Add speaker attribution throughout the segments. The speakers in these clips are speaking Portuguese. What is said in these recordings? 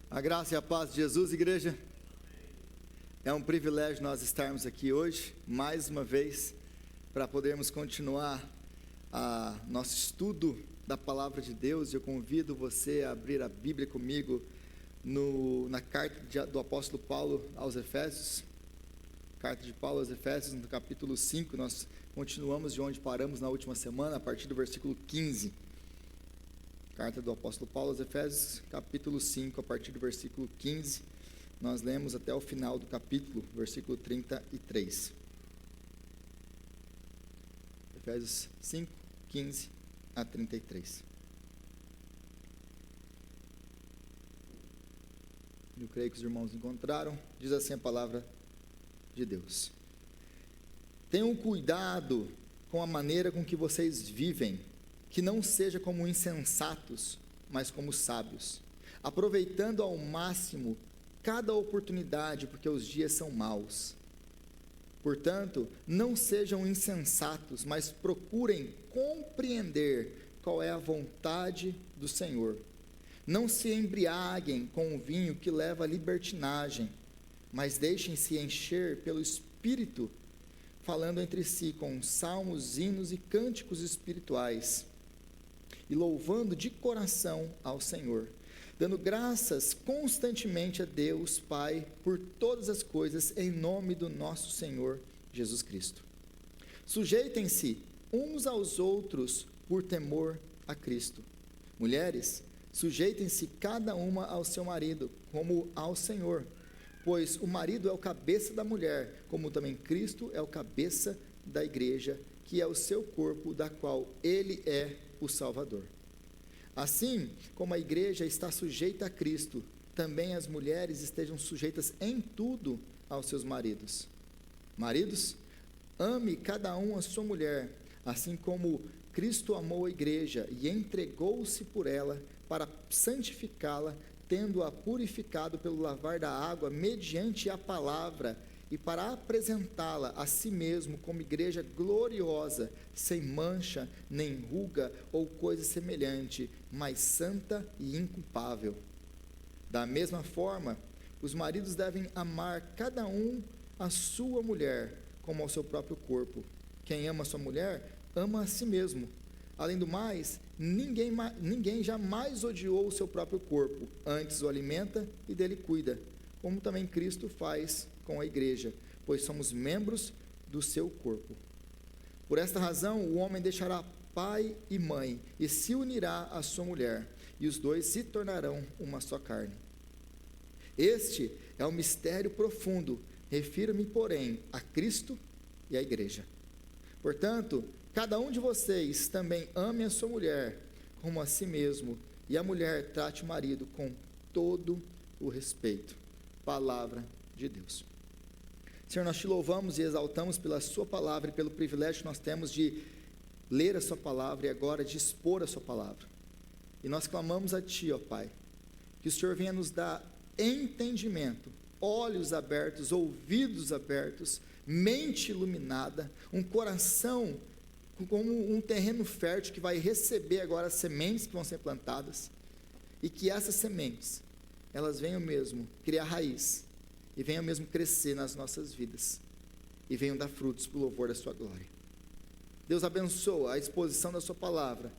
Speaker 1: A graça e a paz de Jesus, igreja. É um privilégio nós estarmos aqui hoje, mais uma vez, para podermos continuar nosso estudo da Palavra de Deus. Eu convido você a abrir a Bíblia comigo na carta do apóstolo Paulo aos Efésios. Carta de Paulo aos Efésios, no capítulo 5, nós continuamos de onde paramos na última semana, a partir do versículo 15. Carta do apóstolo Paulo aos Efésios, capítulo 5, a partir do versículo 15, nós lemos até o final do capítulo, versículo 33. Efésios 5, 15 a 33. Eu creio que os irmãos encontraram. Diz assim a palavra de Deus: tenham cuidado com a maneira com que vocês vivem, que não seja como insensatos, mas como sábios, aproveitando ao máximo cada oportunidade, porque os dias são maus. Portanto, não sejam insensatos, mas procurem compreender qual é a vontade do Senhor. Não se embriaguem com o vinho que leva à libertinagem, mas deixem-se encher pelo Espírito, falando entre si com salmos, hinos e cânticos espirituais, e louvando de coração ao Senhor, dando graças constantemente a Deus Pai por todas as coisas, em nome do nosso Senhor Jesus Cristo. Sujeitem-se uns aos outros por temor a Cristo. Mulheres, sujeitem-se cada uma ao seu marido, como ao Senhor, pois o marido é o cabeça da mulher, como também Cristo é o cabeça da igreja, que é o seu corpo, da qual ele é o Salvador. Assim como a igreja está sujeita a Cristo, também as mulheres estejam sujeitas em tudo aos seus maridos. Maridos, ame cada um a sua mulher, assim como Cristo amou a igreja e entregou-se por ela para santificá-la, tendo-a purificado pelo lavar da água mediante a palavra, e para apresentá-la a si mesmo como igreja gloriosa, sem mancha, nem ruga ou coisa semelhante, mas santa e inculpável. Da mesma forma, os maridos devem amar cada um a sua mulher, como ao seu próprio corpo. Quem ama a sua mulher, ama a si mesmo. Além do mais, ninguém jamais odiou o seu próprio corpo, antes o alimenta e dele cuida, como também Cristo faz com a igreja, pois somos membros do seu corpo. Por esta razão, o homem deixará pai e mãe, e se unirá à sua mulher, e os dois se tornarão uma só carne. Este é um mistério profundo, refiro-me, porém, a Cristo e à igreja. Portanto, cada um de vocês também ame a sua mulher, como a si mesmo, e a mulher trate o marido com todo o respeito. Palavra de Deus. Senhor, nós te louvamos e exaltamos pela sua palavra e pelo privilégio que nós temos de ler a sua palavra e agora de expor a sua palavra. E nós clamamos a ti, ó Pai, que o Senhor venha nos dar entendimento, olhos abertos, ouvidos abertos, mente iluminada, um coração como um terreno fértil que vai receber agora as sementes que vão ser plantadas, e que essas sementes, elas venham mesmo criar raiz, e venham mesmo crescer nas nossas vidas, e venham dar frutos para o louvor da sua glória. Deus abençoa a exposição da sua palavra,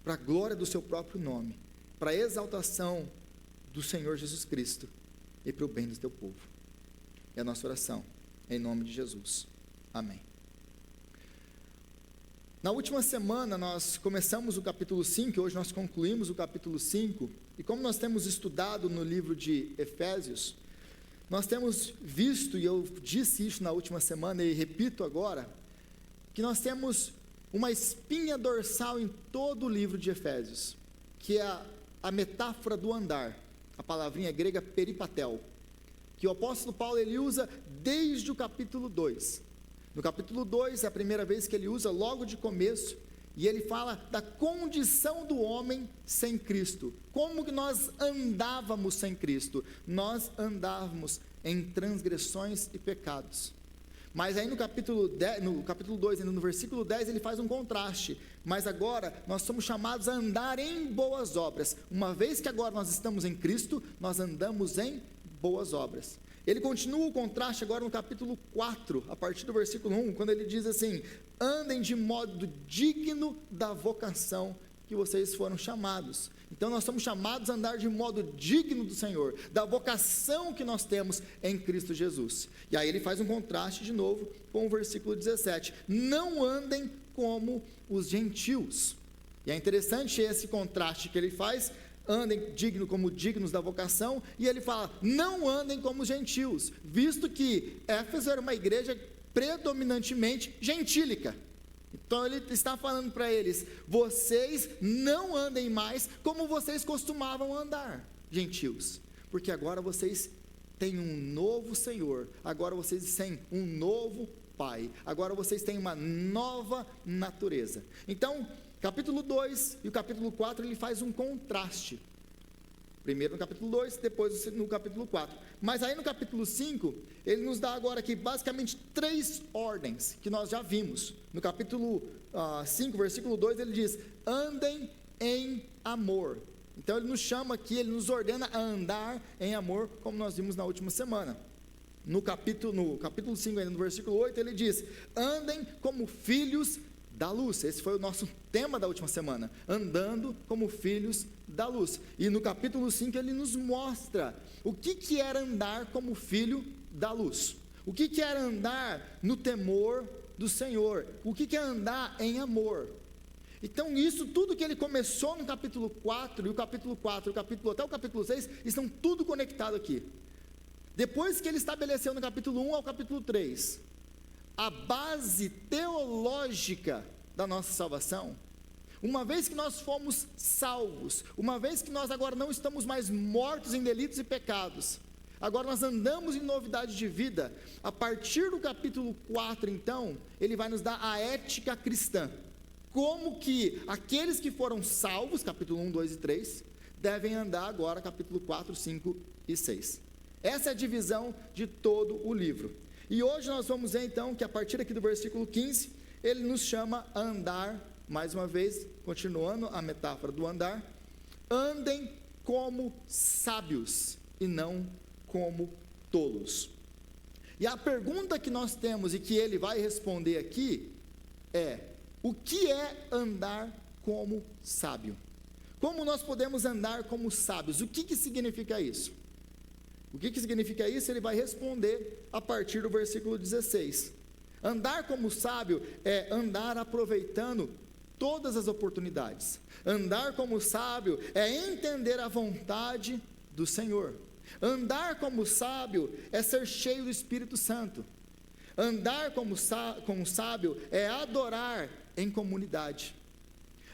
Speaker 1: para a glória do seu próprio nome, para a exaltação do Senhor Jesus Cristo, e para o bem do teu povo. É a nossa oração, em nome de Jesus. Amém. Na última semana nós começamos o capítulo 5, hoje nós concluímos o capítulo 5, e como nós temos estudado no livro de Efésios, nós temos visto, e eu disse isso na última semana e repito agora, que nós temos uma espinha dorsal em todo o livro de Efésios, que é a metáfora do andar, a palavrinha grega peripatel, que o apóstolo Paulo ele usa desde o capítulo 2. No capítulo 2 é a primeira vez que ele usa logo de começo, e ele fala da condição do homem sem Cristo. Como que nós andávamos sem Cristo? Nós andávamos em transgressões e pecados. Mas aí no capítulo 2, no versículo 10, ele faz um contraste. Mas agora nós somos chamados a andar em boas obras. Uma vez que agora nós estamos em Cristo, nós andamos em boas obras. Ele continua o contraste agora no capítulo 4, a partir do versículo 1, quando ele diz assim: andem de modo digno da vocação que vocês foram chamados. Então nós somos chamados a andar de modo digno do Senhor, da vocação que nós temos em Cristo Jesus. E aí ele faz um contraste de novo com o versículo 17: não andem como os gentios. E é interessante esse contraste que ele faz: andem como dignos da vocação, e ele fala: não andem como os gentios, visto que Éfeso era uma igreja predominantemente gentílica. Então ele está falando para eles: vocês não andem mais como vocês costumavam andar, gentios, porque agora vocês têm um novo Senhor, agora vocês têm um novo Pai, agora vocês têm uma nova natureza. Então, capítulo 2 e o capítulo 4, ele faz um contraste. Primeiro no capítulo 2, depois no capítulo 4. Mas aí no capítulo 5, ele nos dá agora aqui basicamente 3 ordens que nós já vimos. No capítulo 5, versículo 2, ele diz: andem em amor. Então ele nos chama aqui, ele nos ordena a andar em amor, como nós vimos na última semana. No capítulo 5, ainda no versículo 8, ele diz: andem como filhos da luz. Esse foi o nosso tema da última semana: andando como filhos da luz. E no capítulo 5 ele nos mostra o que era andar como filho da luz, o que era andar no temor do Senhor, o que é andar em amor. Então isso tudo que ele começou no capítulo 4, e o capítulo 4, até o capítulo 6, estão tudo conectado aqui. Depois que ele estabeleceu no capítulo 1 ao capítulo 3, a base teológica da nossa salvação, uma vez que nós fomos salvos, uma vez que nós agora não estamos mais mortos em delitos e pecados, agora nós andamos em novidade de vida. A partir do capítulo 4, então, ele vai nos dar a ética cristã, como que aqueles que foram salvos, capítulo 1, 2 e 3, devem andar agora, capítulo 4, 5 e 6. Essa é a divisão de todo o livro. E hoje nós vamos ver então que a partir aqui do versículo 15, ele nos chama a andar, mais uma vez, continuando a metáfora do andar: andem como sábios e não como tolos. E a pergunta que nós temos e que ele vai responder aqui é: o que é andar como sábio? Como nós podemos andar como sábios? O que significa isso? O que significa isso? Ele vai responder a partir do versículo 16. Andar como sábio é andar aproveitando todas as oportunidades. Andar como sábio é entender a vontade do Senhor. Andar como sábio é ser cheio do Espírito Santo. Andar como sábio é adorar em comunidade.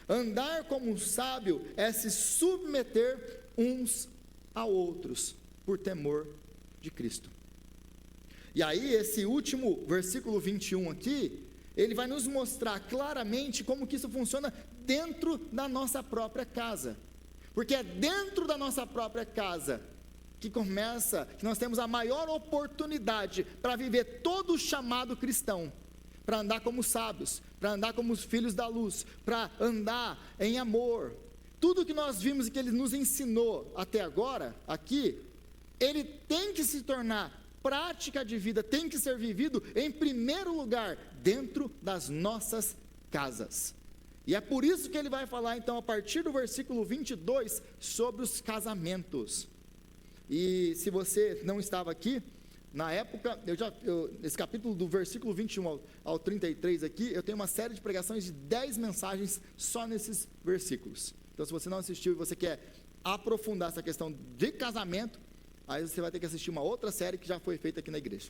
Speaker 1: Andar como sábio é se submeter uns a outros por temor de Cristo. E aí esse último versículo 21 aqui, ele vai nos mostrar claramente como que isso funciona dentro da nossa própria casa. Porque é dentro da nossa própria casa que nós temos a maior oportunidade para viver todo o chamado cristão, para andar como sábios, para andar como os filhos da luz, para andar em amor. Tudo que nós vimos e que ele nos ensinou até agora, aqui, ele tem que se tornar prática de vida, tem que ser vivido em primeiro lugar dentro das nossas casas. E é por isso que ele vai falar então a partir do versículo 22 sobre os casamentos. E se você não estava aqui, na época, esse capítulo do versículo 21 ao 33 aqui, eu tenho uma série de pregações de 10 mensagens só nesses versículos. Então se você não assistiu e você quer aprofundar essa questão de casamento, aí você vai ter que assistir uma outra série que já foi feita aqui na igreja.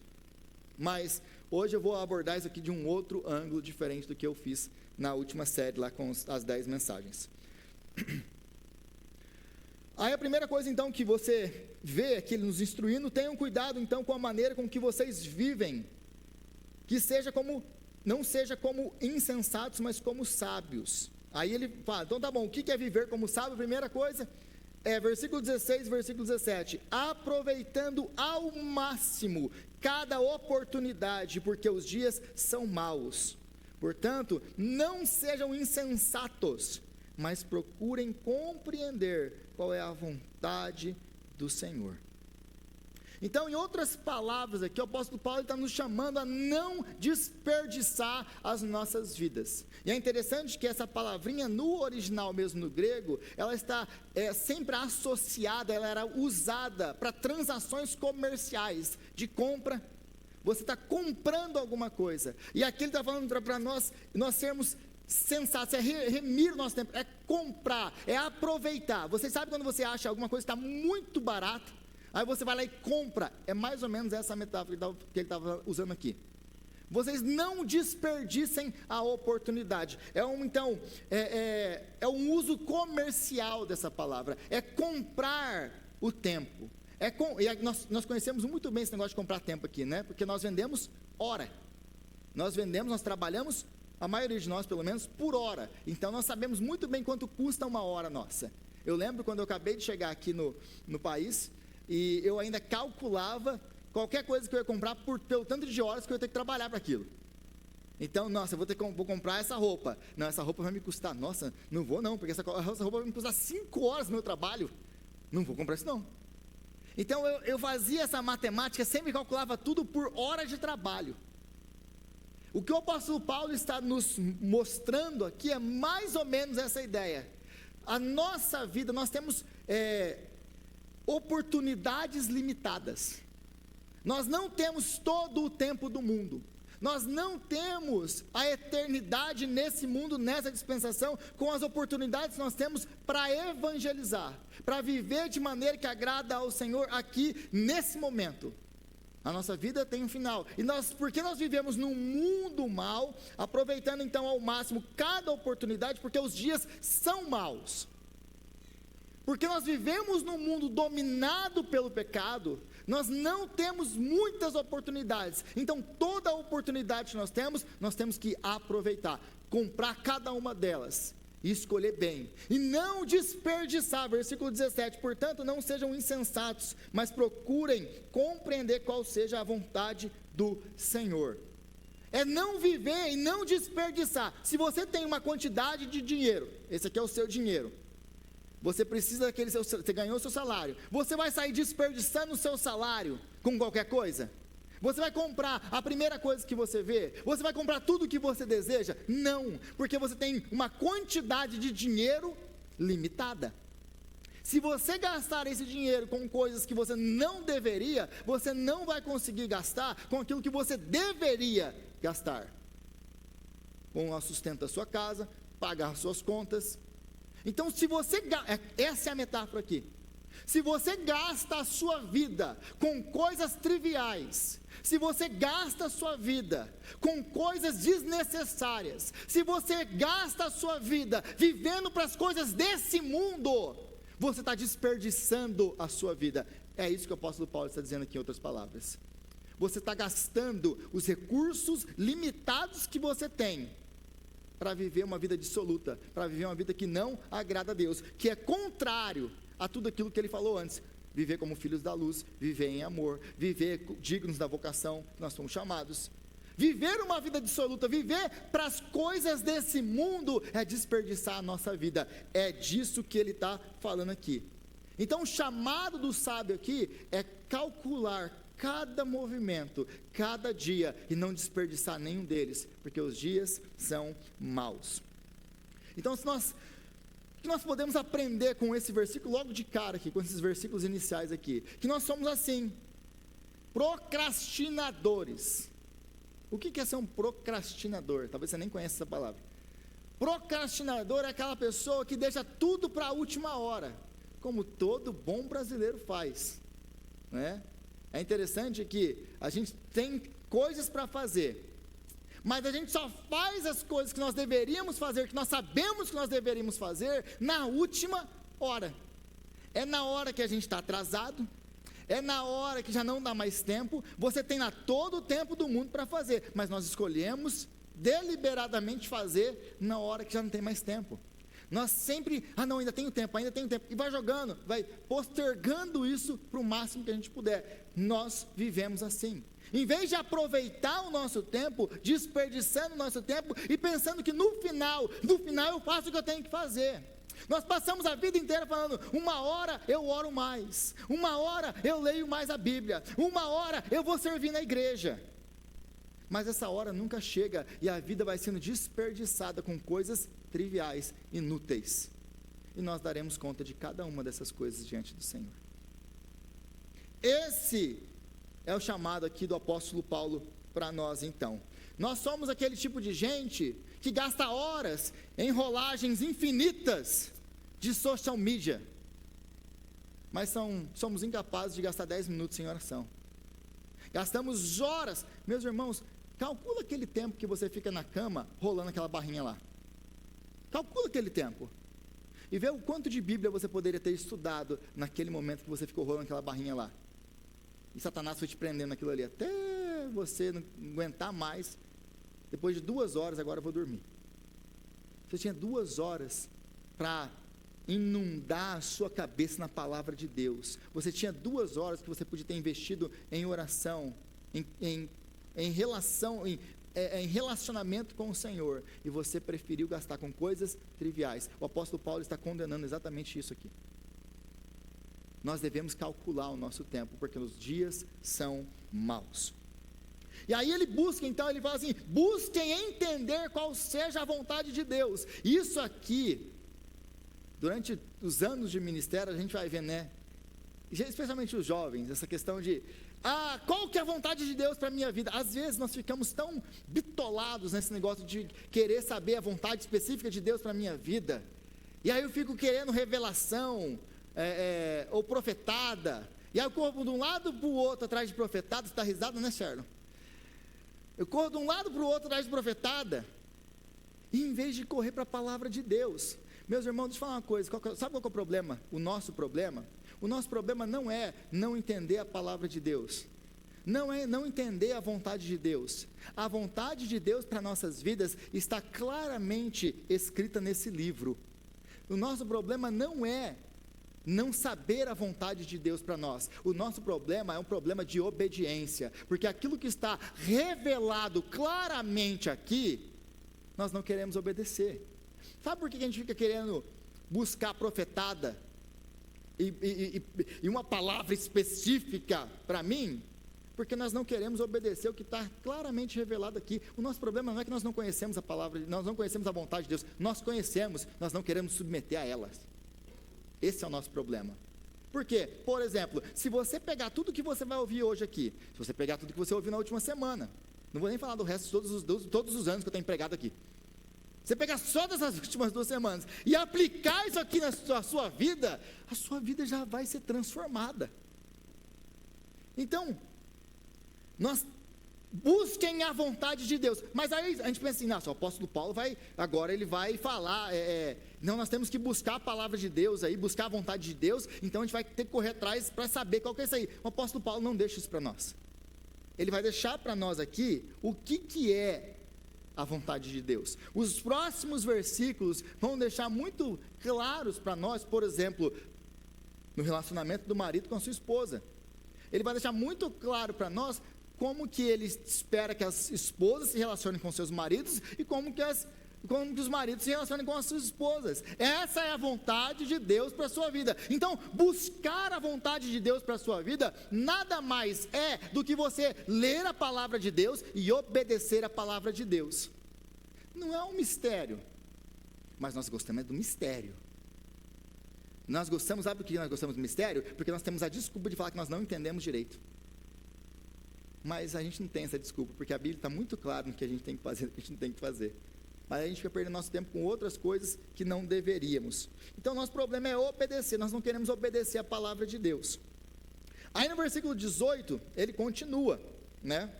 Speaker 1: Mas hoje eu vou abordar isso aqui de um outro ângulo diferente do que eu fiz na última série lá com as 10 mensagens. Aí a primeira coisa então que você vê aqui ele nos instruindo: tenham cuidado então com a maneira com que vocês vivem, que não seja como insensatos, mas como sábios. Aí ele fala, então tá bom, o que é viver como sábio? A primeira coisa versículo 16, versículo 17, aproveitando ao máximo cada oportunidade, porque os dias são maus. Portanto, não sejam insensatos, mas procurem compreender qual é a vontade do Senhor. Então, em outras palavras aqui, o apóstolo Paulo está nos chamando a não desperdiçar as nossas vidas. E é interessante que essa palavrinha no original mesmo, no grego, ela está sempre associada, ela era usada para transações comerciais, de compra. Você está comprando alguma coisa. E aqui ele está falando para nós sermos sensatos, é remir o nosso tempo, é comprar, é aproveitar. Você sabe quando você acha alguma coisa que está muito barata, aí você vai lá e compra. É mais ou menos essa metáfora que ele estava usando aqui. Vocês não desperdicem a oportunidade. É um uso comercial dessa palavra. É comprar o tempo. Nós conhecemos muito bem esse negócio de comprar tempo aqui, né? Porque nós vendemos hora. Nós trabalhamos, a maioria de nós pelo menos, por hora. Então nós sabemos muito bem quanto custa uma hora nossa. Eu lembro quando eu acabei de chegar aqui no país, e eu ainda calculava qualquer coisa que eu ia comprar pelo tanto de horas que eu ia ter que trabalhar para aquilo. Então, nossa, eu vou comprar essa roupa. Não, essa roupa vai me custar, nossa, não vou não, porque essa roupa vai me custar 5 horas no meu trabalho. Não vou comprar isso não. Então, eu fazia essa matemática, sempre calculava tudo por hora de trabalho. O que o apóstolo Paulo está nos mostrando aqui é mais ou menos essa ideia. A nossa vida, nós temos oportunidades limitadas. Nós não temos todo o tempo do mundo. Nós não temos a eternidade nesse mundo, nessa dispensação, com as oportunidades que nós temos para evangelizar, para viver de maneira que agrada ao Senhor aqui, nesse momento. A nossa vida tem um final. E porque nós vivemos num mundo mau, aproveitando então ao máximo cada oportunidade, porque os dias são maus. Porque nós vivemos num mundo dominado pelo pecado, nós não temos muitas oportunidades. Então, toda a oportunidade que nós temos que aproveitar, comprar cada uma delas e escolher bem. E não desperdiçar, versículo 17, portanto, não sejam insensatos, mas procurem compreender qual seja a vontade do Senhor. É não viver e não desperdiçar. Se você tem uma quantidade de dinheiro, esse aqui é o seu dinheiro, você precisa você ganhou o seu salário, você vai sair desperdiçando o seu salário com qualquer coisa? Você vai comprar a primeira coisa que você vê? Você vai comprar tudo o que você deseja? Não, porque você tem uma quantidade de dinheiro limitada. Se você gastar esse dinheiro com coisas que você não deveria, você não vai conseguir gastar com aquilo que você deveria gastar. Com o sustento da sua casa, pagar suas contas. Então, essa é a metáfora aqui. Se você gasta a sua vida com coisas triviais, se você gasta a sua vida com coisas desnecessárias, se você gasta a sua vida vivendo para as coisas desse mundo, você está desperdiçando a sua vida. É isso que o apóstolo Paulo está dizendo aqui em outras palavras. Você está gastando os recursos limitados que você tem para viver uma vida dissoluta, para viver uma vida que não agrada a Deus, que é contrário a tudo aquilo que ele falou antes. Viver como filhos da luz, viver em amor, viver dignos da vocação que nós somos chamados. Viver uma vida dissoluta, viver para as coisas desse mundo, é desperdiçar a nossa vida. É disso que ele está falando aqui. Então, o chamado do sábio aqui é calcular cada movimento, cada dia, e não desperdiçar nenhum deles, porque os dias são maus. Então, o que nós podemos aprender com esse versículo logo de cara aqui, com esses versículos iniciais aqui? Que nós somos assim, procrastinadores. O que é ser um procrastinador? Talvez você nem conheça essa palavra. Procrastinador é aquela pessoa que deixa tudo para a última hora, como todo bom brasileiro faz, né? É interessante que a gente tem coisas para fazer, mas a gente só faz as coisas que nós deveríamos fazer, que nós sabemos que nós deveríamos fazer, na última hora. É na hora que a gente está atrasado, é na hora que já não dá mais tempo. Você tem todo o tempo do mundo para fazer, mas nós escolhemos deliberadamente fazer na hora que já não tem mais tempo. Nós sempre, não, ainda tenho tempo, e vai jogando, vai postergando isso para o máximo que a gente puder. Nós vivemos assim. Em vez de aproveitar o nosso tempo, desperdiçando o nosso tempo e pensando que no final eu faço o que eu tenho que fazer. Nós passamos a vida inteira falando, 1 hora eu oro mais, 1 hora eu leio mais a Bíblia, 1 hora eu vou servir na igreja. Mas essa hora nunca chega e a vida vai sendo desperdiçada com coisas triviais, inúteis. E nós daremos conta de cada uma dessas coisas diante do Senhor. Esse é o chamado aqui do apóstolo Paulo para nós então. Nós somos aquele tipo de gente que gasta horas em rolagens infinitas de social media, mas somos incapazes de gastar 10 minutos em oração. Gastamos horas, meus irmãos, calcula aquele tempo que você fica na cama rolando aquela barrinha lá. Calcula aquele tempo e vê o quanto de Bíblia você poderia ter estudado naquele momento que você ficou rolando aquela barrinha lá. E Satanás foi te prendendo naquilo ali, até você não aguentar mais. Depois de 2 horas, agora eu vou dormir. Você tinha 2 horas para inundar a sua cabeça na palavra de Deus. Você tinha 2 horas que você podia ter investido em oração, em relacionamento com o Senhor. E você preferiu gastar com coisas triviais. O apóstolo Paulo está condenando exatamente isso aqui. Nós devemos calcular o nosso tempo, porque os dias são maus. E aí ele busca, então, ele fala assim, busquem entender qual seja a vontade de Deus. Isso aqui, durante os anos de ministério, a gente vai ver, né, especialmente os jovens, essa questão de, qual que é a vontade de Deus para a minha vida? Às vezes nós ficamos tão bitolados nesse negócio de querer saber a vontade específica de Deus para a minha vida, e aí eu fico querendo revelação, ou profetada, e aí eu corro de um lado para o outro atrás de profetada. Você está risado, né, Sherlon? Eu corro de um lado para o outro atrás de profetada, e em vez de correr para a palavra de Deus, meus irmãos, deixa eu falar uma coisa, sabe qual que é o problema? O nosso problema não é não entender a palavra de Deus, não é não entender a vontade de Deus. A vontade de Deus para nossas vidas está claramente escrita nesse livro. O nosso problema não é não saber a vontade de Deus para nós. O nosso problema é um problema de obediência, porque aquilo que está revelado claramente aqui, nós não queremos obedecer. Sabe por que a gente fica querendo buscar profetada e uma palavra específica para mim? Porque nós não queremos obedecer o que está claramente revelado aqui. O nosso problema não é que nós não conhecemos a palavra, nós não conhecemos a vontade de Deus, nós conhecemos, nós não queremos submeter a elas. Esse é o nosso problema. Por quê? Por exemplo, se você pegar tudo que você vai ouvir hoje aqui, se você pegar tudo que você ouviu na última semana, não vou nem falar do resto de todos os anos que eu tenho pregado aqui, você pegar só dessas últimas 2 semanas e aplicar isso aqui na sua vida, a sua vida já vai ser transformada. Então, nós busquem a vontade de Deus. Mas aí a gente pensa assim, o apóstolo Paulo agora ele vai falar, não, nós temos que buscar a palavra de Deus aí, buscar a vontade de Deus, então a gente vai ter que correr atrás para saber qual que é isso aí. O apóstolo Paulo não deixa isso para nós. Ele vai deixar para nós aqui o que é a vontade de Deus. Os próximos versículos vão deixar muito claros para nós, por exemplo, no relacionamento do marido com a sua esposa. Ele vai deixar muito claro para nós como que ele espera que as esposas se relacionem com seus maridos e como que os maridos se relacionem com as suas esposas. Essa é a vontade de Deus para a sua vida. Então, buscar a vontade de Deus para a sua vida nada mais é do que você ler a palavra de Deus e obedecer a palavra de Deus. Não é um mistério, mas nós gostamos do mistério. Nós gostamos, sabe por que nós gostamos do mistério? Porque nós temos a desculpa de falar que nós não entendemos direito. Mas a gente não tem essa desculpa, porque a Bíblia está muito clara no que a gente tem que fazer, no que a gente não tem que fazer. Mas a gente fica perdendo nosso tempo com outras coisas que não deveríamos. Então, nosso problema é obedecer, nós não queremos obedecer a palavra de Deus. Aí no versículo 18, ele continua, né,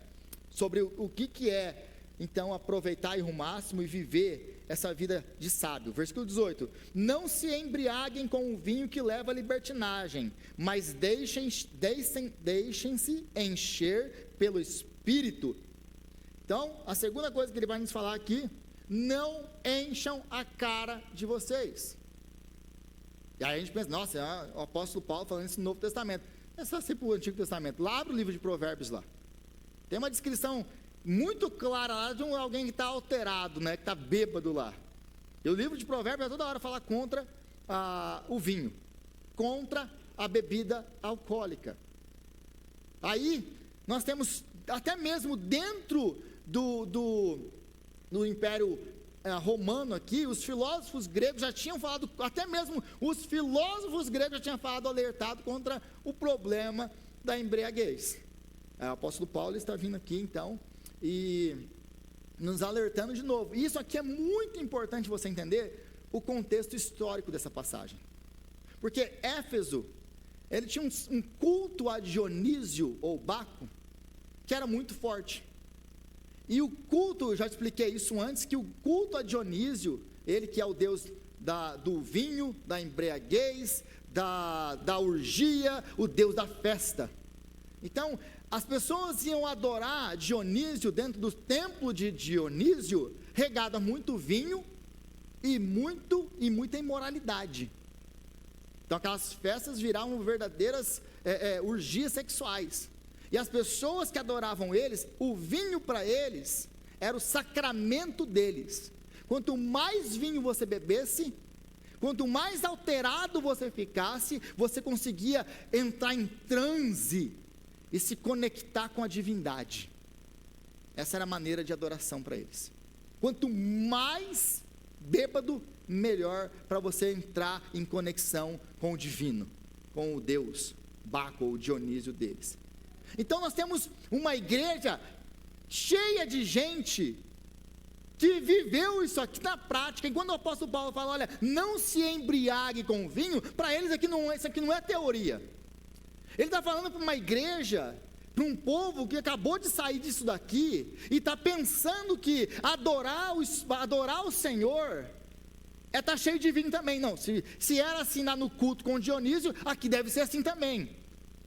Speaker 1: sobre o que é, então, aproveitar o máximo e viver essa vida de sábio. Versículo 18, não se embriaguem com o vinho que leva à libertinagem, mas deixem-se encher pelo Espírito. Então, a segunda coisa que ele vai nos falar aqui, não encham a cara de vocês. E aí a gente pensa, nossa, é o apóstolo Paulo falando isso no Novo Testamento. É só ser para o Antigo Testamento. Lá abre o livro de Provérbios lá. Tem uma descrição muito clara lá de alguém que está alterado, né, que está bêbado lá. E o livro de Provérbios toda hora fala contra o vinho, contra a bebida alcoólica. Aí nós temos, até mesmo dentro do Império Romano aqui, os filósofos gregos já tinham falado, até mesmo os filósofos gregos já tinham falado, alertado contra o problema da embriaguez. O apóstolo Paulo está vindo aqui então e nos alertando de novo. E isso aqui é muito importante você entender o contexto histórico dessa passagem, porque Éfeso, ele tinha um culto a Dionísio ou Baco que era muito forte. E o culto, eu já expliquei isso antes, que o culto a Dionísio, ele que é o deus do vinho, da embriaguez, da orgia, o deus da festa. Então, as pessoas iam adorar Dionísio dentro do templo de Dionísio, regado a muito vinho e muita imoralidade. Então, aquelas festas viravam verdadeiras orgias sexuais. E as pessoas que adoravam eles, o vinho para eles era o sacramento deles. Quanto mais vinho você bebesse, quanto mais alterado você ficasse, você conseguia entrar em transe e se conectar com a divindade. Essa era a maneira de adoração para eles. Quanto mais bêbado, melhor para você entrar em conexão com o divino, com o Deus Baco ou Dionísio deles. Então nós temos uma igreja cheia de gente que viveu isso aqui na prática. E quando o apóstolo Paulo fala, olha, não se embriague com vinho, para eles isso aqui não é teoria. Ele está falando para uma igreja, para um povo que acabou de sair disso daqui, e está pensando que adorar o Senhor é estar cheio de vinho também. Não, se era assim lá no culto com Dionísio, aqui deve ser assim também.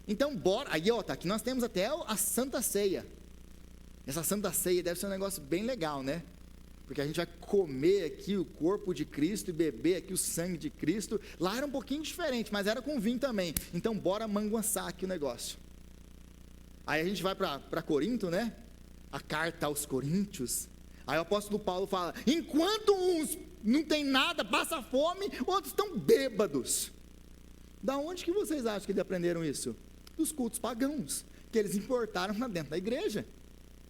Speaker 1: Então, bora, aí ó, tá, aqui nós temos até a Santa Ceia. Essa Santa Ceia deve ser um negócio bem legal, né? Porque a gente vai comer aqui o corpo de Cristo e beber aqui o sangue de Cristo. Lá era um pouquinho diferente, mas era com vinho também. Então, bora manguaçar aqui o negócio. Aí a gente vai para Corinto, né? A carta aos Coríntios. Aí o apóstolo Paulo fala, enquanto uns não tem nada, passa fome, outros estão bêbados. Da onde que vocês acham que eles aprenderam isso? Dos cultos pagãos, que eles importaram para dentro da igreja.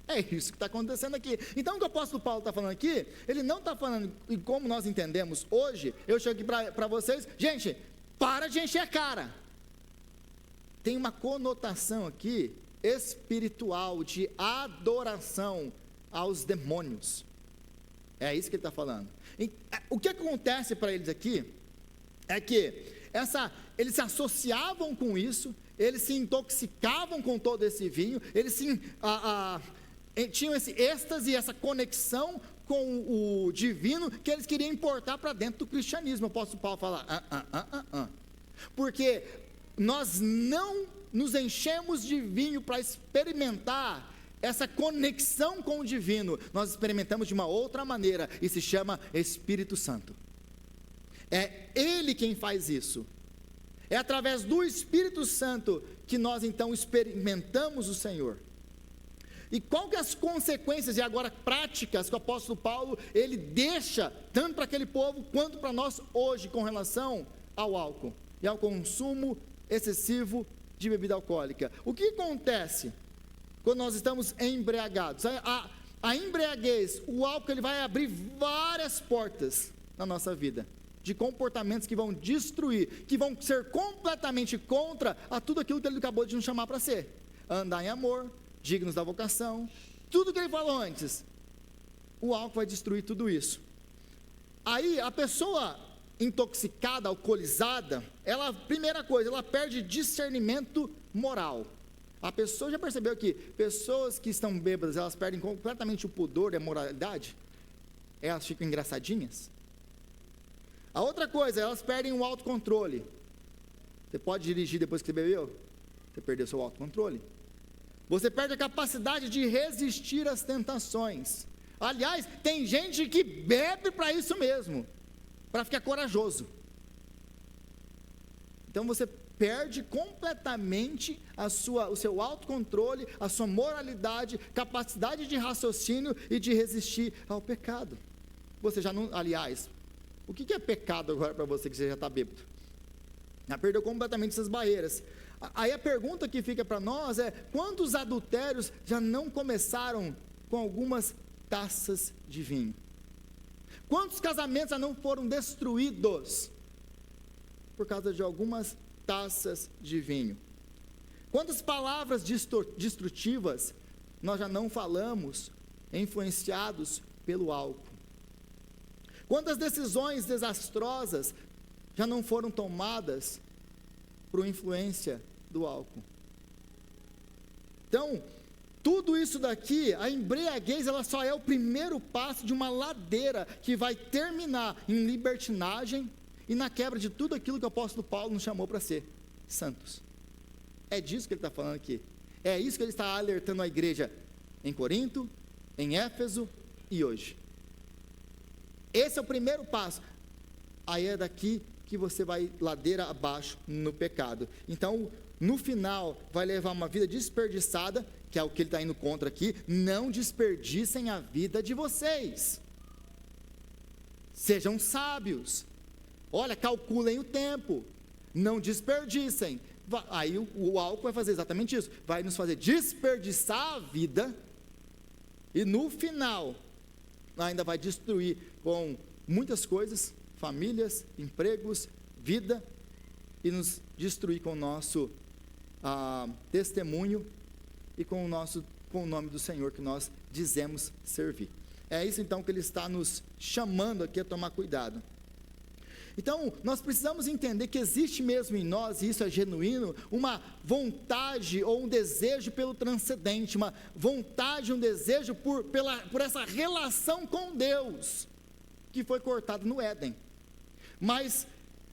Speaker 1: É isso que está acontecendo aqui. Então o que o apóstolo Paulo está falando aqui, ele não está falando, e como nós entendemos hoje, eu chego aqui para vocês, gente, para de encher a cara. Tem uma conotação aqui, espiritual, de adoração aos demônios. É isso que ele está falando. E, o que acontece para eles aqui, é que eles se associavam com isso, eles se intoxicavam com todo esse vinho, eles tinham esse êxtase, essa conexão com o divino, que eles queriam importar para dentro do cristianismo. O apóstolo Paulo fala, porque nós não nos enchemos de vinho para experimentar essa conexão com o divino, nós experimentamos de uma outra maneira, e se chama Espírito Santo. É Ele quem faz isso. É através do Espírito Santo que nós então experimentamos o Senhor. E qual que é as consequências e agora práticas que o apóstolo Paulo ele deixa tanto para aquele povo quanto para nós hoje com relação ao álcool e ao consumo excessivo de bebida alcoólica? O que acontece quando nós estamos embriagados? A embriaguez, o álcool, ele vai abrir várias portas na nossa vida, de comportamentos que vão destruir, que vão ser completamente contra a tudo aquilo que ele acabou de nos chamar para ser. Andar em amor, dignos da vocação, tudo que ele falou antes. O álcool vai destruir tudo isso. Aí a pessoa intoxicada, alcoolizada, primeira coisa, ela perde discernimento moral. A pessoa já percebeu que pessoas que estão bêbadas, elas perdem completamente o pudor e a moralidade? Elas ficam engraçadinhas? A outra coisa, elas perdem o autocontrole. Você pode dirigir depois que você bebeu? Você perdeu seu autocontrole. Você perde a capacidade de resistir às tentações. Aliás, tem gente que bebe para isso mesmo, para ficar corajoso. Então você perde completamente o seu autocontrole, a sua moralidade, capacidade de raciocínio e de resistir ao pecado. Você já não, aliás, o que é pecado agora para você que você já está bêbado? Já perdeu completamente essas barreiras. Aí a pergunta que fica para nós é: quantos adultérios já não começaram com algumas taças de vinho? Quantos casamentos já não foram destruídos por causa de algumas taças de vinho? Quantas palavras destrutivas nós já não falamos, influenciados pelo álcool? Quantas decisões desastrosas já não foram tomadas por influência do álcool? Então, tudo isso daqui, a embriaguez, ela só é o primeiro passo de uma ladeira que vai terminar em libertinagem e na quebra de tudo aquilo que o apóstolo Paulo nos chamou para ser santos. É disso que ele está falando aqui. É isso que ele está alertando a igreja em Corinto, em Éfeso e hoje. Esse é o primeiro passo. Aí é daqui que você vai ladeira abaixo no pecado. Então, no final, vai levar uma vida desperdiçada, que é o que ele está indo contra aqui. Não desperdicem a vida de vocês. Sejam sábios. Olha, calculem o tempo. Não desperdicem. Aí o álcool vai fazer exatamente isso. Vai nos fazer desperdiçar a vida. E no final, ainda vai destruir com muitas coisas, famílias, empregos, vida, e nos destruir com o nosso testemunho e com o nome do Senhor que nós dizemos servir. É isso então que ele está nos chamando aqui a tomar cuidado. Então, nós precisamos entender que existe mesmo em nós, e isso é genuíno, uma vontade ou um desejo pelo transcendente, uma vontade, um desejo por essa relação com Deus, que foi cortada no Éden. Mas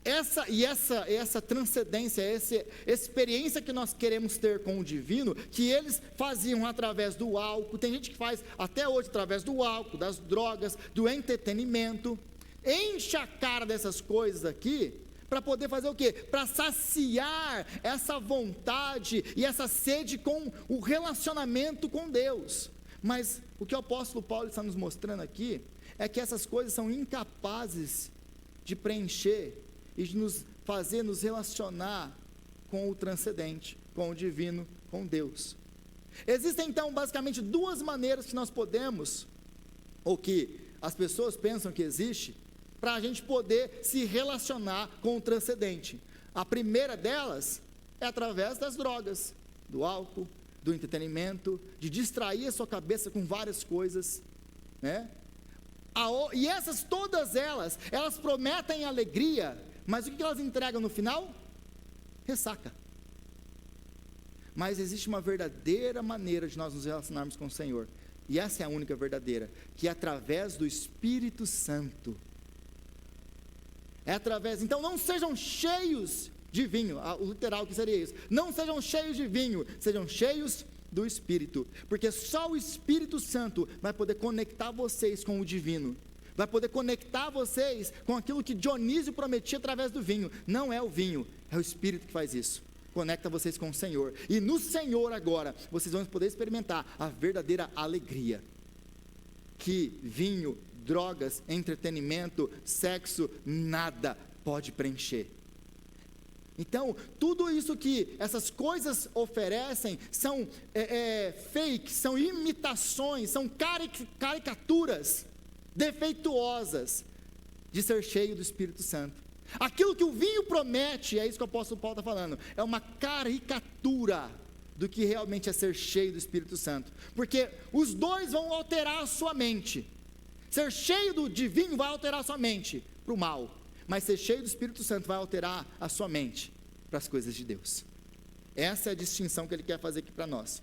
Speaker 1: essa transcendência, essa experiência que nós queremos ter com o divino, que eles faziam através do álcool, tem gente que faz até hoje através do álcool, das drogas, do entretenimento, enche a cara dessas coisas aqui, para poder fazer o quê? Para saciar essa vontade e essa sede com o relacionamento com Deus. Mas o que o apóstolo Paulo está nos mostrando aqui, é que essas coisas são incapazes de preencher e de nos fazer nos relacionar com o transcendente, com o divino, com Deus. Existem então basicamente duas maneiras que nós podemos, ou que as pessoas pensam que existe, para a gente poder se relacionar com o transcendente. A primeira delas é através das drogas, do álcool, do entretenimento, de distrair a sua cabeça com várias coisas, né? E essas, todas elas prometem alegria, mas o que elas entregam no final? Ressaca. Mas existe uma verdadeira maneira de nós nos relacionarmos com o Senhor, e essa é a única verdadeira, que é através do Espírito Santo. Então não sejam cheios de vinho, o literal que seria isso, não sejam cheios de vinho, sejam cheios do Espírito, porque só o Espírito Santo vai poder conectar vocês com o divino, vai poder conectar vocês com aquilo que Dionísio prometia através do vinho. Não é o vinho, é o Espírito que faz isso, conecta vocês com o Senhor, e no Senhor agora, vocês vão poder experimentar a verdadeira alegria, que vinho, drogas, entretenimento, sexo, nada pode preencher. Então, tudo isso que essas coisas oferecem são fakes, são imitações, são caricaturas defeituosas de ser cheio do Espírito Santo. Aquilo que o vinho promete, é isso que o apóstolo Paulo está falando, é uma caricatura do que realmente é ser cheio do Espírito Santo, porque os dois vão alterar a sua mente. Ser cheio de vinho vai alterar a sua mente para o mal, mas ser cheio do Espírito Santo vai alterar a sua mente para as coisas de Deus. Essa é a distinção que ele quer fazer aqui para nós.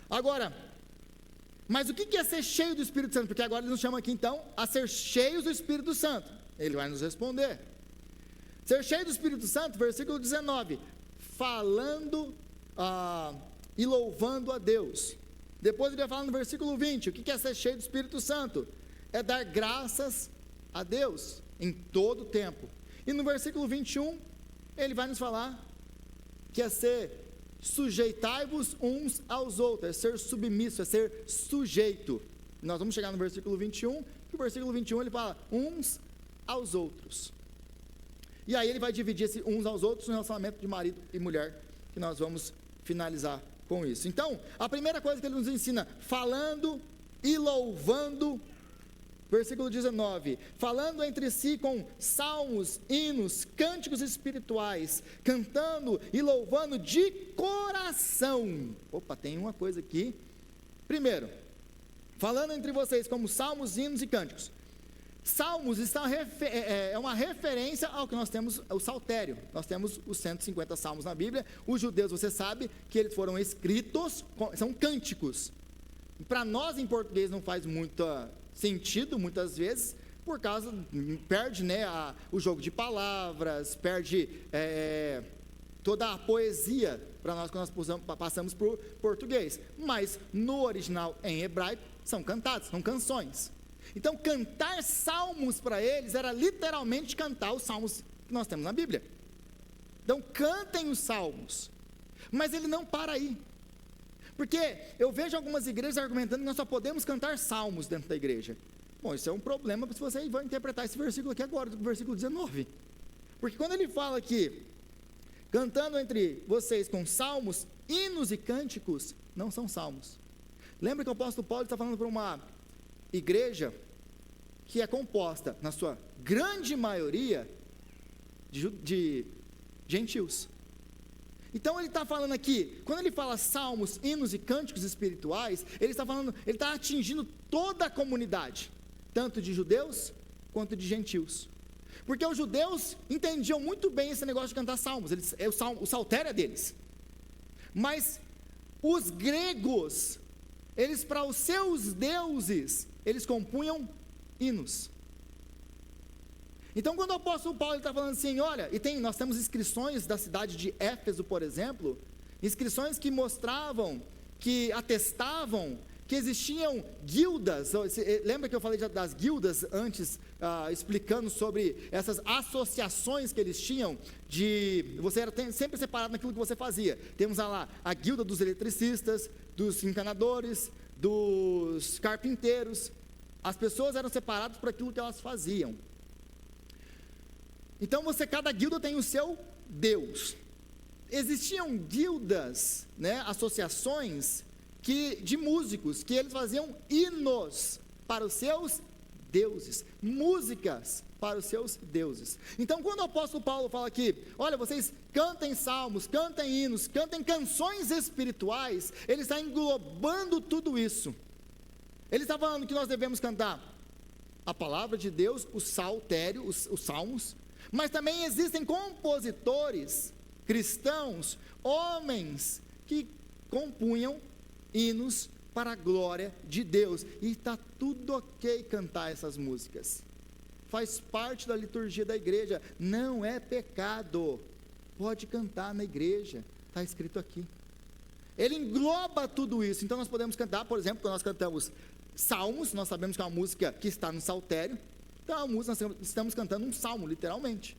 Speaker 1: Agora, mas o que é ser cheio do Espírito Santo? Porque agora ele nos chama aqui então a ser cheios do Espírito Santo. Ele vai nos responder. Ser cheio do Espírito Santo, versículo 19, falando e louvando a Deus. Depois ele vai falar no versículo 20, o que é ser cheio do Espírito Santo? É dar graças a Deus em todo o tempo. E no versículo 21, ele vai nos falar que é ser sujeitai-vos uns aos outros, é ser submisso, é ser sujeito. Nós vamos chegar no versículo 21, que o versículo 21 ele fala uns aos outros. E aí ele vai dividir esse uns aos outros no relacionamento de marido e mulher, que nós vamos finalizar com isso. Então, a primeira coisa que ele nos ensina, falando e louvando, versículo 19, falando entre si com salmos, hinos, cânticos espirituais, cantando e louvando de coração. Opa, tem uma coisa aqui. Primeiro, falando entre vocês como salmos, hinos e cânticos. Salmos é uma referência ao que nós temos, o saltério. Nós temos os 150 salmos na Bíblia. Os judeus, você sabe que eles foram escritos, são cânticos. Para nós em português não faz muito sentido, muitas vezes, por causa, perde, né, o jogo de palavras, perde toda a poesia para nós quando nós passamos para o português. Mas no original, em hebraico, são cantados, são canções. Então, cantar salmos para eles era literalmente cantar os salmos que nós temos na Bíblia. Então, cantem os salmos. Mas ele não para aí. Porque eu vejo algumas igrejas argumentando que nós só podemos cantar salmos dentro da igreja. Bom, isso é um problema se você vai interpretar esse versículo aqui agora, do versículo 19. Porque quando ele fala aqui, cantando entre vocês com salmos, hinos e cânticos, não são salmos. Lembra que o apóstolo Paulo está falando para uma igreja que é composta, na sua grande maioria, de gentios. Então ele está falando aqui, quando ele fala salmos, hinos e cânticos espirituais, ele está atingindo toda a comunidade, tanto de judeus quanto de gentios. Porque os judeus entendiam muito bem esse negócio de cantar salmos, o saltério é deles. Mas os gregos, eles para os seus deuses, eles compunham hinos. Então, quando o apóstolo Paulo está falando assim, olha, nós temos inscrições da cidade de Éfeso, por exemplo, inscrições que mostravam, que atestavam que existiam guildas. Lembra que eu falei das guildas antes, explicando sobre essas associações que eles tinham, você era sempre separado naquilo que você fazia. Temos lá a guilda dos eletricistas, dos encanadores, dos carpinteiros. As pessoas eram separadas por aquilo que elas faziam. Então cada guilda tem o seu Deus. Existiam guildas, né, associações de músicos, que eles faziam hinos para os seus deuses, músicas para os seus deuses. Então quando o apóstolo Paulo fala aqui, olha, vocês cantem salmos, cantem hinos, cantem canções espirituais, ele está englobando tudo isso. Ele está falando que nós devemos cantar a palavra de Deus, o saltério, os salmos, mas também existem compositores cristãos, homens que compunham hinos para a glória de Deus, e está tudo ok cantar essas músicas, faz parte da liturgia da igreja, não é pecado, pode cantar na igreja, está escrito aqui. Ele engloba tudo isso. Então nós podemos cantar, por exemplo, quando nós cantamos salmos, nós sabemos que é uma música que está no saltério, então a música, nós estamos cantando um salmo, literalmente.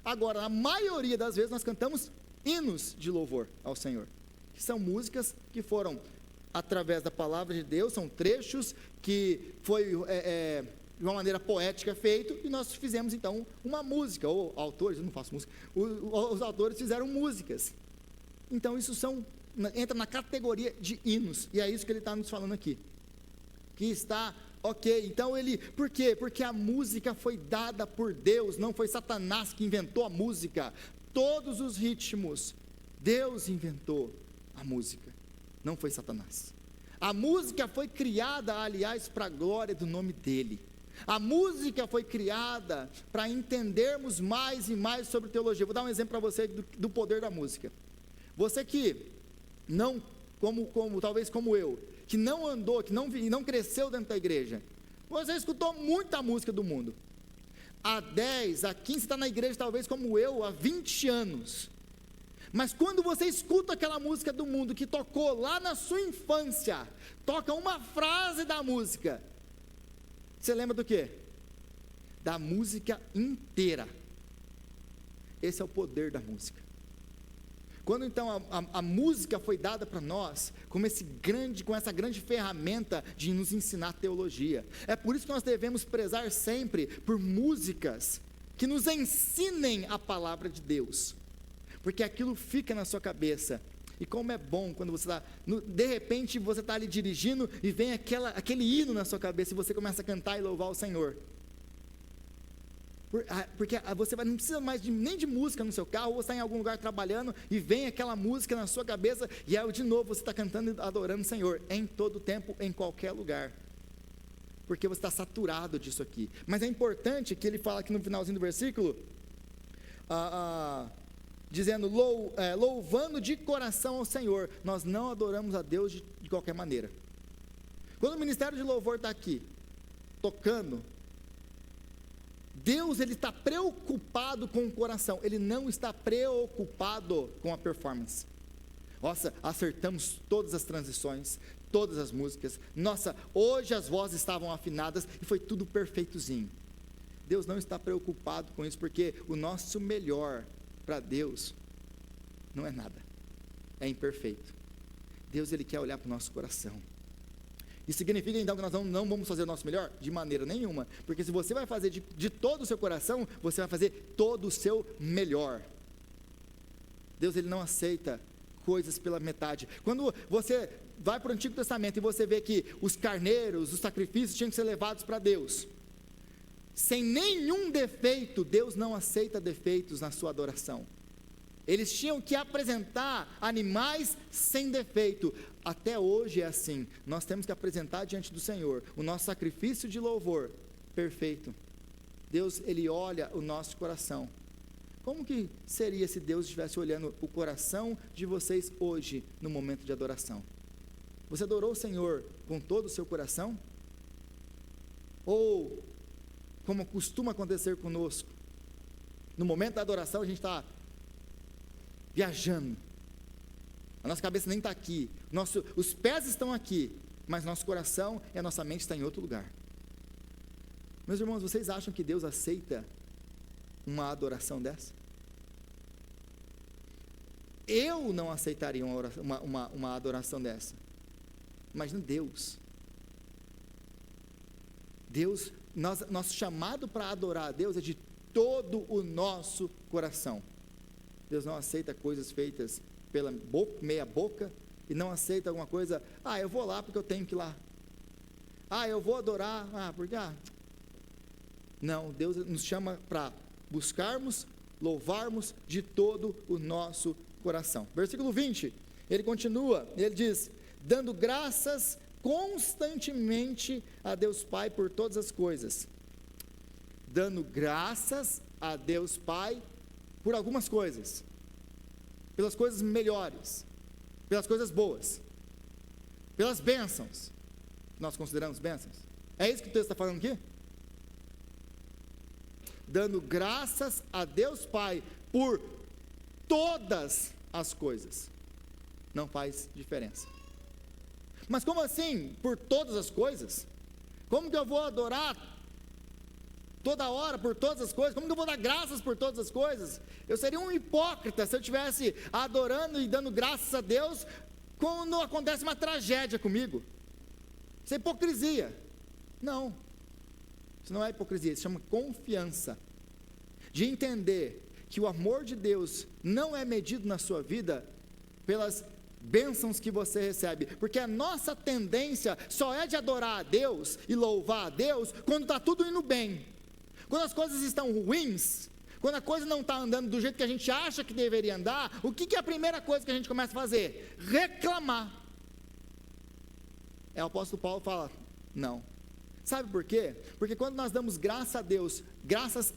Speaker 1: Agora, a maioria das vezes nós cantamos hinos de louvor ao Senhor, que são músicas que foram através da palavra de Deus, são trechos que foi de uma maneira poética feito, e nós fizemos então uma música, ou autores, eu não faço música, os autores fizeram músicas. Então isso entra na categoria de hinos, e é isso que ele está nos falando aqui, que está ok. Então por quê? Porque a música foi dada por Deus, não foi Satanás que inventou a música. Todos os ritmos, Deus inventou a música, não foi Satanás. A música foi criada, aliás, para a glória do nome dele. A música foi criada para entendermos mais e mais sobre teologia. Vou dar um exemplo para você do poder da música. Você que não, talvez como eu, que não andou, que não cresceu dentro da igreja, você escutou muita música do mundo. Há 10, há 15, está na igreja talvez como eu, há 20 anos. Mas quando você escuta aquela música do mundo que tocou lá na sua infância, toca uma frase da música, você lembra do quê? Da música inteira. Esse é o poder da música. Quando então a música foi dada para nós, com essa grande ferramenta de nos ensinar teologia, é por isso que nós devemos prezar sempre por músicas que nos ensinem a palavra de Deus, porque aquilo fica na sua cabeça. E como é bom quando você está, de repente você está ali dirigindo e vem aquele hino na sua cabeça e você começa a cantar e louvar o Senhor. Porque você não precisa mais nem de música no seu carro, ou você está em algum lugar trabalhando e vem aquela música na sua cabeça e aí de novo você está cantando e adorando o Senhor, em todo tempo, em qualquer lugar, porque você está saturado disso aqui. Mas é importante que ele fala aqui no finalzinho do versículo, dizendo, louvando de coração ao Senhor. Nós não adoramos a Deus de qualquer maneira. Quando o ministério de louvor está aqui, tocando, Deus, ele está preocupado com o coração, ele não está preocupado com a performance. Nossa, acertamos todas as transições, todas as músicas, nossa, hoje as vozes estavam afinadas e foi tudo perfeitozinho. Deus não está preocupado com isso, porque o nosso melhor para Deus não é nada, é imperfeito. Deus, ele quer olhar para o nosso coração. Isso significa então que nós não vamos fazer o nosso melhor? De maneira nenhuma, porque se você vai fazer de todo o seu coração, você vai fazer todo o seu melhor. Deus, ele não aceita coisas pela metade. Quando você vai para o Antigo Testamento e você vê que os carneiros, os sacrifícios tinham que ser levados para Deus, sem nenhum defeito, Deus não aceita defeitos na sua adoração. Eles tinham que apresentar animais sem defeito. Até hoje é assim. Nós temos que apresentar diante do Senhor o nosso sacrifício de louvor perfeito. Deus, ele olha o nosso coração. Como que seria se Deus estivesse olhando o coração de vocês hoje, no momento de adoração? Você adorou o Senhor com todo o seu coração? Ou, como costuma acontecer conosco, no momento da adoração a gente está viajando, a nossa cabeça nem está aqui, os pés estão aqui, mas nosso coração e a nossa mente está em outro lugar. Meus irmãos, vocês acham que Deus aceita uma adoração dessa? Eu não aceitaria uma adoração dessa. Imagina Deus. Deus, nosso chamado para adorar a Deus é de todo o nosso coração. Deus não aceita coisas feitas pela meia boca, e não aceita alguma coisa, eu vou lá porque eu tenho que ir lá, eu vou adorar, porque, não, Deus nos chama para buscarmos, louvarmos de todo o nosso coração. Versículo 20, ele continua, ele diz, dando graças constantemente a Deus Pai por todas as coisas, dando graças a Deus Pai por algumas coisas, pelas coisas melhores, pelas coisas boas, pelas bênçãos, que nós consideramos bênçãos. É isso que o texto está falando aqui? Dando graças a Deus Pai por todas as coisas. Não faz diferença. Mas como assim, por todas as coisas? Como que eu vou adorar toda hora por todas as coisas? Como que eu vou dar graças por todas as coisas? Eu seria um hipócrita se eu estivesse adorando e dando graças a Deus quando acontece uma tragédia comigo. Isso é hipocrisia. Não, isso não é hipocrisia, isso chama confiança, de entender que o amor de Deus não é medido na sua vida pelas bênçãos que você recebe, porque a nossa tendência só é de adorar a Deus e louvar a Deus quando está tudo indo bem. Quando as coisas estão ruins, quando a coisa não está andando do jeito que a gente acha que deveria andar, o que é a primeira coisa que a gente começa a fazer? Reclamar. O apóstolo Paulo fala, não. Sabe por quê? Porque quando nós damos graças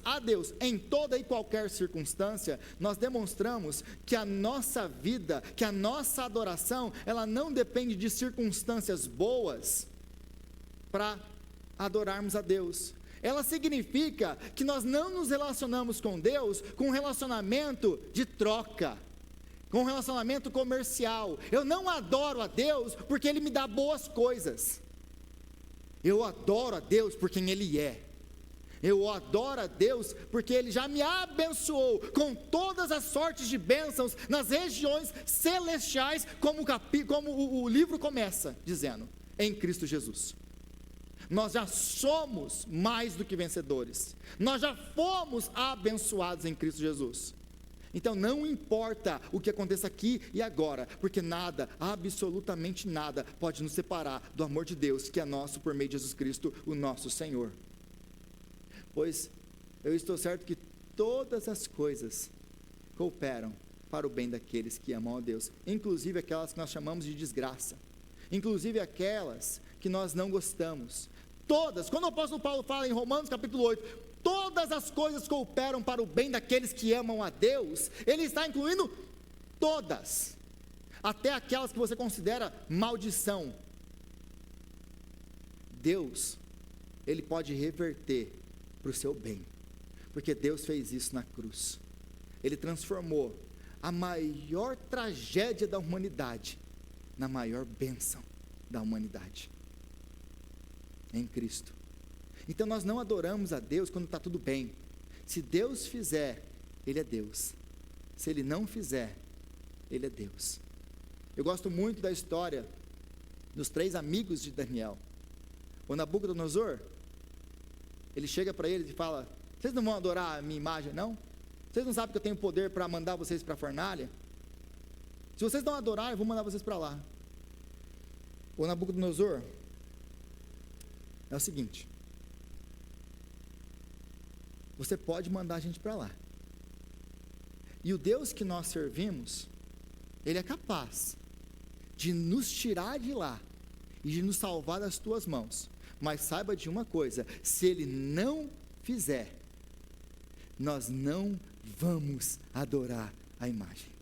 Speaker 1: a Deus em toda e qualquer circunstância, nós demonstramos que a nossa vida, que a nossa adoração, ela não depende de circunstâncias boas para adorarmos a Deus. Ela significa que nós não nos relacionamos com Deus com um relacionamento de troca, com um relacionamento comercial. Eu não adoro a Deus porque Ele me dá boas coisas. Eu adoro a Deus por quem Ele é. Eu adoro a Deus porque Ele já me abençoou com todas as sortes de bênçãos nas regiões celestiais, como o livro começa dizendo, em Cristo Jesus. Nós já somos mais do que vencedores. Nós já fomos abençoados em Cristo Jesus. Então não importa o que aconteça aqui e agora, porque nada, absolutamente nada, pode nos separar do amor de Deus, que é nosso por meio de Jesus Cristo, o nosso Senhor. Pois eu estou certo que todas as coisas cooperam para o bem daqueles que amam a Deus, inclusive aquelas que nós chamamos de desgraça, inclusive aquelas que nós não gostamos. Todas, quando o apóstolo Paulo fala em Romanos capítulo 8, todas as coisas cooperam para o bem daqueles que amam a Deus, ele está incluindo todas, até aquelas que você considera maldição. Deus, Ele pode reverter para o seu bem, porque Deus fez isso na cruz. Ele transformou a maior tragédia da humanidade na maior bênção da humanidade, em Cristo. Então nós não adoramos a Deus quando está tudo bem. Se Deus fizer, Ele é Deus. Se Ele não fizer, Ele é Deus. Eu gosto muito da história dos 3 amigos de Daniel. O Nabucodonosor, ele chega para eles e fala: vocês não vão adorar a minha imagem, não? Vocês não sabem que eu tenho poder para mandar vocês para a fornalha? Se vocês não adorarem, eu vou mandar vocês para lá. O Nabucodonosor é o seguinte: você pode mandar a gente para lá, e o Deus que nós servimos, Ele é capaz de nos tirar de lá e de nos salvar das tuas mãos, mas saiba de uma coisa: se Ele não fizer, nós não vamos adorar a imagem.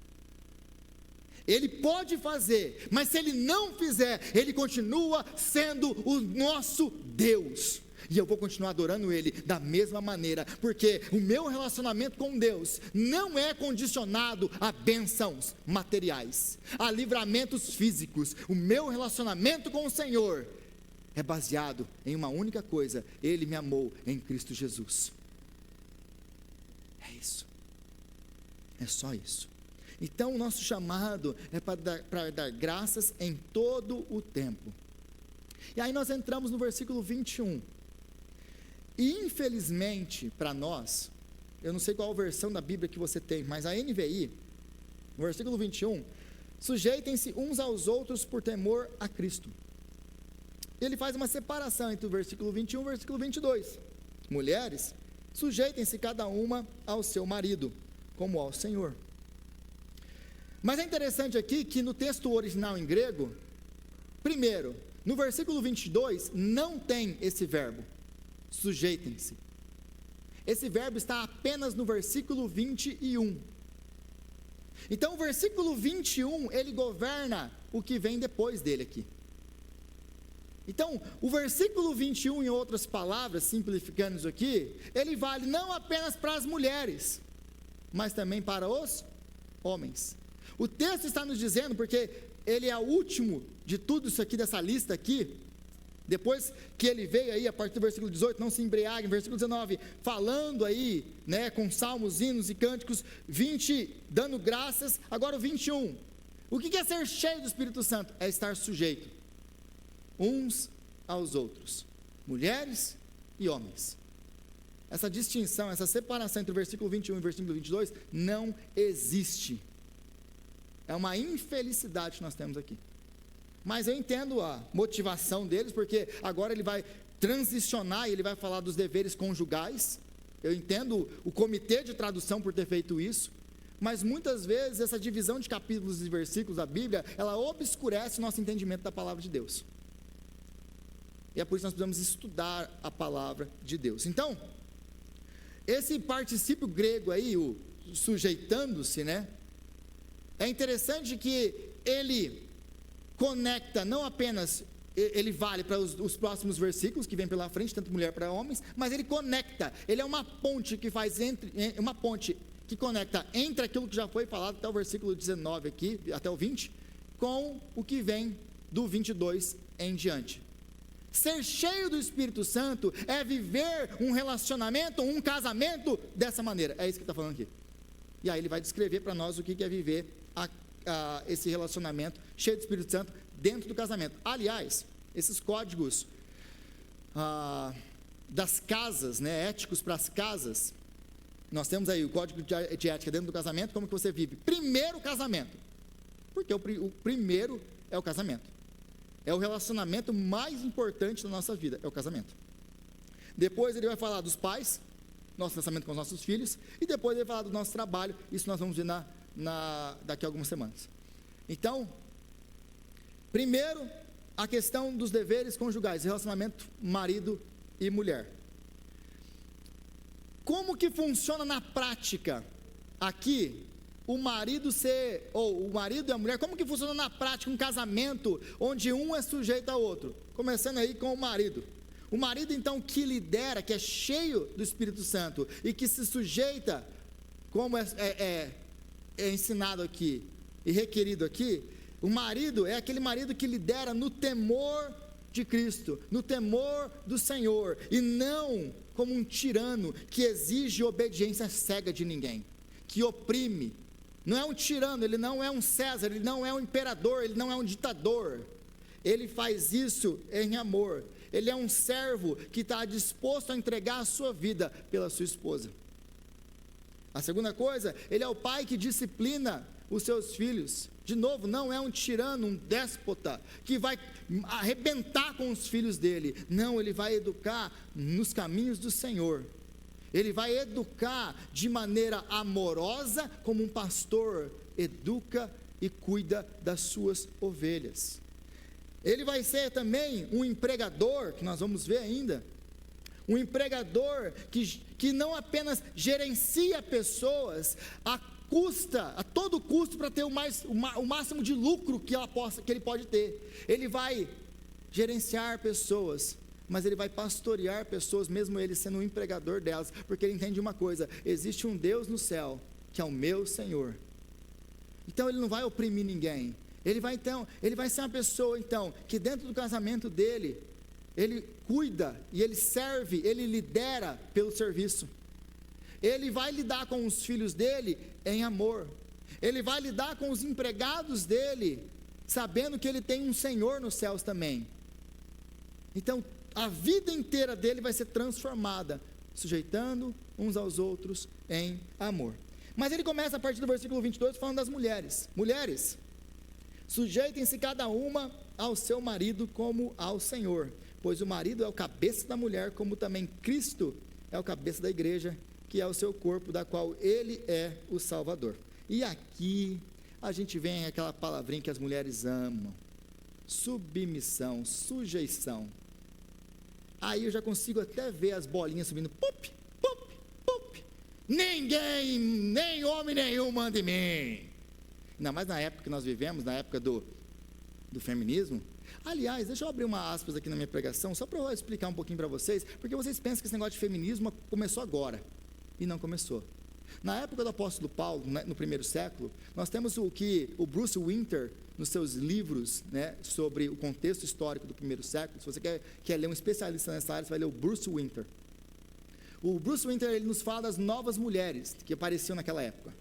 Speaker 1: Ele pode fazer, mas se Ele não fizer, Ele continua sendo o nosso Deus, e eu vou continuar adorando Ele da mesma maneira, porque o meu relacionamento com Deus não é condicionado a bênçãos materiais, a livramentos físicos. O meu relacionamento com o Senhor é baseado em uma única coisa: Ele me amou em Cristo Jesus. É isso, é só isso. Então o nosso chamado é para dar graças em todo o tempo. E aí nós entramos no versículo 21, e infelizmente para nós, eu não sei qual versão da Bíblia que você tem, mas a NVI, no versículo 21, sujeitem-se uns aos outros por temor a Cristo. Ele faz uma separação entre o versículo 21 e o versículo 22. Mulheres, sujeitem-se cada uma ao seu marido, como ao Senhor. Mas é interessante aqui que no texto original em grego, primeiro, no versículo 22, não tem esse verbo, sujeitem-se. Esse verbo está apenas no versículo 21. Então o versículo 21, ele governa o que vem depois dele aqui. Então, o versículo 21, em outras palavras, simplificando isso aqui, ele vale não apenas para as mulheres, mas também para os homens. O texto está nos dizendo, porque ele é o último de tudo isso aqui, dessa lista aqui, depois que ele veio aí, a partir do versículo 18, não se embriaguem, versículo 19, falando aí, né, com salmos, hinos e cânticos, 20, dando graças, agora o 21, o que é ser cheio do Espírito Santo? É estar sujeito uns aos outros, mulheres e homens. Essa distinção, essa separação entre o versículo 21 e o versículo 22 não existe. É uma infelicidade que nós temos aqui. Mas eu entendo a motivação deles, porque agora ele vai transicionar e ele vai falar dos deveres conjugais. Eu entendo o comitê de tradução por ter feito isso, mas muitas vezes essa divisão de capítulos e versículos da Bíblia, ela obscurece o nosso entendimento da palavra de Deus. E é por isso que nós precisamos estudar a palavra de Deus. Então, esse particípio grego aí, o sujeitando-se, né? É interessante que ele conecta, não apenas, ele vale para os próximos versículos que vem pela frente, tanto mulher para homens, mas ele conecta, ele é uma ponte que faz que conecta entre aquilo que já foi falado até o versículo 19 aqui, até o 20, com o que vem do 22 em diante. Ser cheio do Espírito Santo é viver um relacionamento, um casamento dessa maneira. É isso que ele está falando aqui. E aí ele vai descrever para nós o que é viver esse relacionamento cheio do Espírito Santo dentro do casamento. Aliás, esses códigos das casas, né, éticos para as casas, nós temos aí o código de ética dentro do casamento, como que você vive. Primeiro o casamento, porque o primeiro é o casamento. É o relacionamento mais importante da nossa vida, é o casamento. Depois ele vai falar dos pais, nosso relacionamento com os nossos filhos, e depois ele vai falar do nosso trabalho, isso nós vamos ver daqui a algumas semanas. Então, primeiro, a questão dos deveres conjugais, relacionamento marido e mulher. Como que funciona na prática aqui? O marido e a mulher, como que funciona na prática um casamento onde um é sujeito ao outro? Começando aí com o marido. O marido, então, que lidera, que é cheio do Espírito Santo e que se sujeita, como é ensinado aqui e requerido aqui, o marido é aquele marido que lidera no temor de Cristo, no temor do Senhor, e não como um tirano que exige obediência cega de ninguém, que oprime. Não é um tirano, ele não é um César, ele não é um imperador, ele não é um ditador. Ele faz isso em amor. Ele é um servo que está disposto a entregar a sua vida pela sua esposa. A segunda coisa, ele é o pai que disciplina os seus filhos. De novo, não é um tirano, um déspota, que vai arrebentar com os filhos dele. Não, ele vai educar nos caminhos do Senhor. Ele vai educar de maneira amorosa, como um pastor educa e cuida das suas ovelhas. Ele vai ser também um empregador, que nós vamos ver ainda, um empregador que não apenas gerencia pessoas a todo custo para ter o máximo de lucro que ele pode ter. Ele vai gerenciar pessoas, mas ele vai pastorear pessoas, mesmo ele sendo um empregador delas, porque ele entende uma coisa: existe um Deus no céu, que é o meu Senhor. Então ele não vai oprimir ninguém. Ele vai ser uma pessoa, então, que dentro do casamento dele, ele cuida e ele serve, ele lidera pelo serviço. Ele vai lidar com os filhos dele em amor. Ele vai lidar com os empregados dele, sabendo que ele tem um Senhor nos céus também. Então, a vida inteira dele vai ser transformada, sujeitando uns aos outros em amor. Mas ele começa a partir do versículo 22 falando das mulheres. Mulheres, sujeitem-se cada uma ao seu marido como ao Senhor, pois o marido é o cabeça da mulher, como também Cristo é o cabeça da igreja, que é o seu corpo, da qual ele é o Salvador. E aqui a gente vem aquela palavrinha que as mulheres amam: submissão, sujeição. Aí eu já consigo até ver as bolinhas subindo, pup, pup, pup. Ninguém, nem homem nenhum manda em mim. Ainda mais na época que nós vivemos, na época do feminismo. Aliás, deixa eu abrir uma aspas aqui na minha pregação, só para eu explicar um pouquinho para vocês, porque vocês pensam que esse negócio de feminismo começou agora, e não começou. Na época do apóstolo Paulo, no primeiro século, nós temos o que o Bruce Winter, nos seus livros, né, sobre o contexto histórico do primeiro século. Se você quer ler um especialista nessa área, você vai ler o Bruce Winter. O Bruce Winter, ele nos fala das novas mulheres que apareciam naquela época.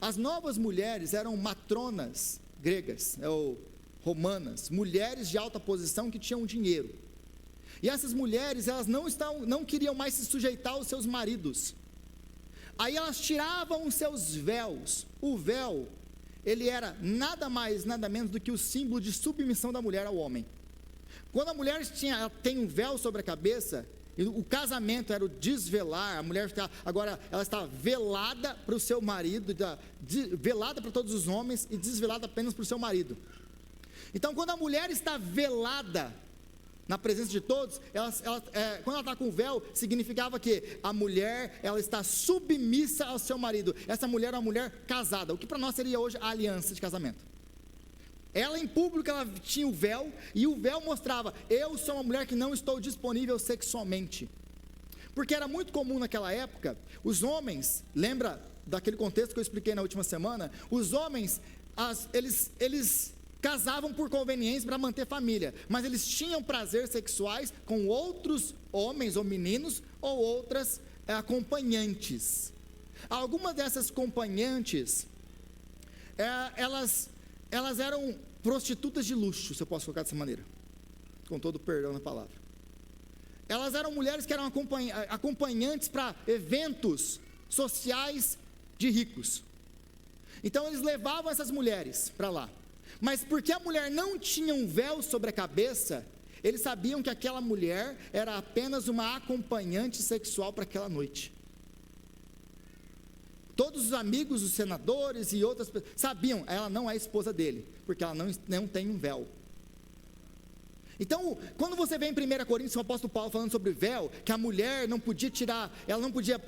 Speaker 1: As novas mulheres eram matronas gregas, ou romanas, mulheres de alta posição que tinham dinheiro. E essas mulheres, elas não queriam mais se sujeitar aos seus maridos. Aí elas tiravam os seus véus. O véu, ele era nada mais, nada menos do que o símbolo de submissão da mulher ao homem. Quando a mulher tem um véu sobre a cabeça, o casamento era o desvelar, a mulher agora ela está velada para o seu marido, velada para todos os homens e desvelada apenas para o seu marido. Então, quando a mulher está velada na presença de todos, quando ela está com o véu, significava que a mulher, ela está submissa ao seu marido. Essa mulher é uma mulher casada, o que para nós seria hoje a aliança de casamento. Ela em público, ela tinha o véu, e o véu mostrava: eu sou uma mulher que não estou disponível sexualmente. Porque era muito comum naquela época, os homens, lembra daquele contexto que eu expliquei na última semana, os homens, eles casavam por conveniência para manter família, mas eles tinham prazeres sexuais com outros homens ou meninos ou outras acompanhantes. Algumas dessas acompanhantes, elas eram prostitutas de luxo, se eu posso colocar dessa maneira, com todo o perdão na palavra. Elas eram mulheres que eram acompanhantes para eventos sociais de ricos. Então eles levavam essas mulheres para lá, mas porque a mulher não tinha um véu sobre a cabeça, eles sabiam que aquela mulher era apenas uma acompanhante sexual para aquela noite. Todos os amigos, os senadores e outras pessoas sabiam, ela não é esposa dele, porque ela não tem um véu. Então, quando você vê em 1 Coríntios, o apóstolo Paulo falando sobre véu, que a mulher não podia tirar, ela não podia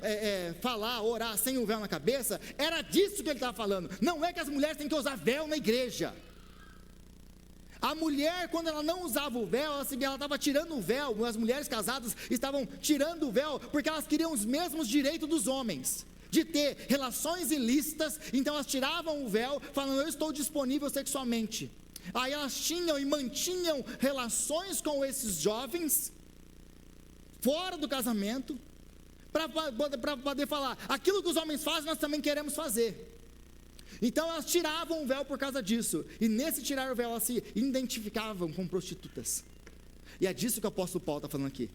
Speaker 1: falar, orar sem o véu na cabeça, era disso que ele estava falando. Não é que as mulheres têm que usar véu na igreja. A mulher, quando ela não usava o véu, ela estava tirando o véu, as mulheres casadas estavam tirando o véu, porque elas queriam os mesmos direitos dos homens, de ter relações ilícitas. Então elas tiravam o véu, falando, eu estou disponível sexualmente. Aí elas tinham e mantinham relações com esses jovens, fora do casamento, para poder falar, aquilo que os homens fazem, nós também queremos fazer. Então elas tiravam o véu por causa disso, e nesse tirar o véu, elas se identificavam com prostitutas. E é disso que o apóstolo Paulo está falando aqui.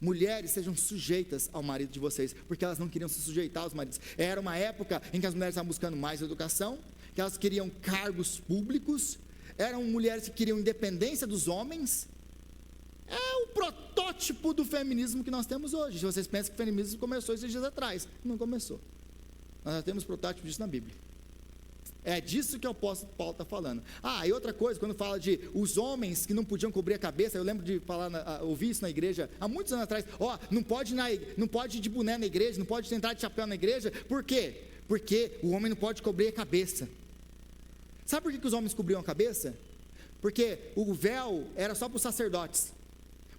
Speaker 1: Mulheres, sejam sujeitas ao marido de vocês, porque elas não queriam se sujeitar aos maridos. Era uma época em que as mulheres estavam buscando mais educação, que elas queriam cargos públicos, eram mulheres que queriam independência dos homens. É o protótipo do feminismo que nós temos hoje. Se vocês pensam que o feminismo começou esses dias atrás, não começou. Nós já temos protótipo disso na Bíblia. É disso que o apóstolo Paulo está falando. E outra coisa, quando fala de os homens que não podiam cobrir a cabeça, eu lembro de ouvir isso na igreja, há muitos anos atrás, não pode ir de boné na igreja, não pode entrar de chapéu na igreja, por quê? Porque o homem não pode cobrir a cabeça. Sabe por que os homens cobriam a cabeça? Porque o véu era só para os sacerdotes.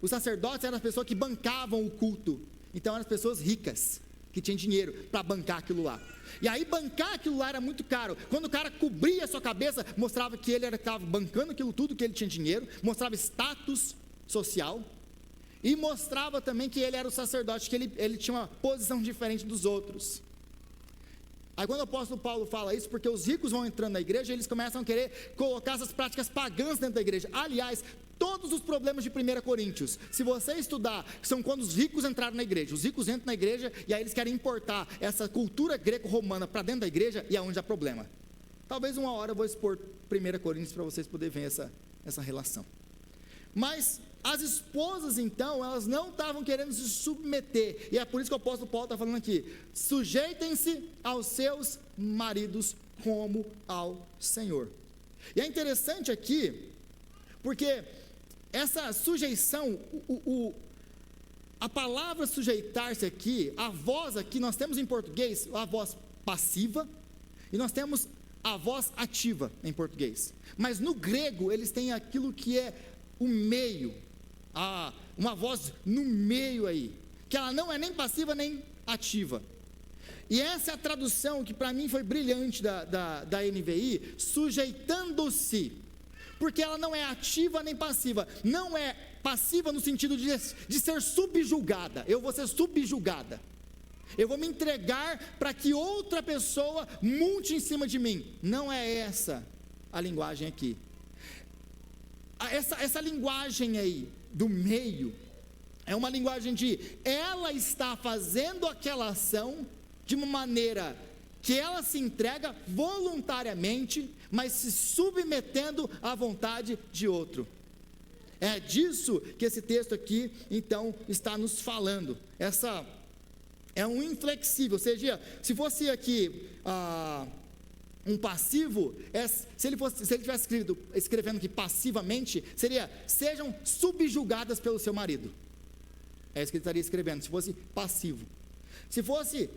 Speaker 1: Os sacerdotes eram as pessoas que bancavam o culto, então eram as pessoas ricas, que tinham dinheiro para bancar aquilo lá. E aí bancar aquilo lá era muito caro. Quando o cara cobria a sua cabeça, mostrava que ele estava bancando aquilo tudo, que ele tinha dinheiro, mostrava status social, e mostrava também que ele era o sacerdote, que ele tinha uma posição diferente dos outros. Aí quando o apóstolo Paulo fala isso, porque os ricos vão entrando na igreja, eles começam a querer colocar essas práticas pagãs dentro da igreja. Aliás, todos os problemas de 1 Coríntios, se você estudar, são quando os ricos entraram na igreja. Os ricos entram na igreja e aí eles querem importar essa cultura greco-romana para dentro da igreja, e é onde há problema. Talvez uma hora eu vou expor 1 Coríntios para vocês poderem ver essa relação. Mas as esposas, então, elas não estavam querendo se submeter, e é por isso que o apóstolo Paulo está falando aqui, sujeitem-se aos seus maridos como ao Senhor. E é interessante aqui, porque essa sujeição, a palavra sujeitar-se aqui, a voz aqui, nós temos em português a voz passiva, e nós temos a voz ativa em português, mas no grego eles têm aquilo que é o meio, uma voz no meio aí, que ela não é nem passiva nem ativa. E essa é a tradução que para mim foi brilhante da NVI, sujeitando-se, porque ela não é ativa nem passiva, não é passiva no sentido de ser subjugada, eu vou ser subjugada, eu vou me entregar para que outra pessoa monte em cima de mim, não é essa a linguagem aqui. Essa linguagem aí, do meio, é uma linguagem de, ela está fazendo aquela ação de uma maneira que ela se entrega voluntariamente, mas se submetendo à vontade de outro. É disso que esse texto aqui, então, está nos falando. Essa é um inflexível, ou seja, se fosse aqui um passivo, se ele tivesse escrevendo aqui passivamente, seria, sejam subjugadas pelo seu marido. É isso que ele estaria escrevendo, se fosse passivo. Se fosse,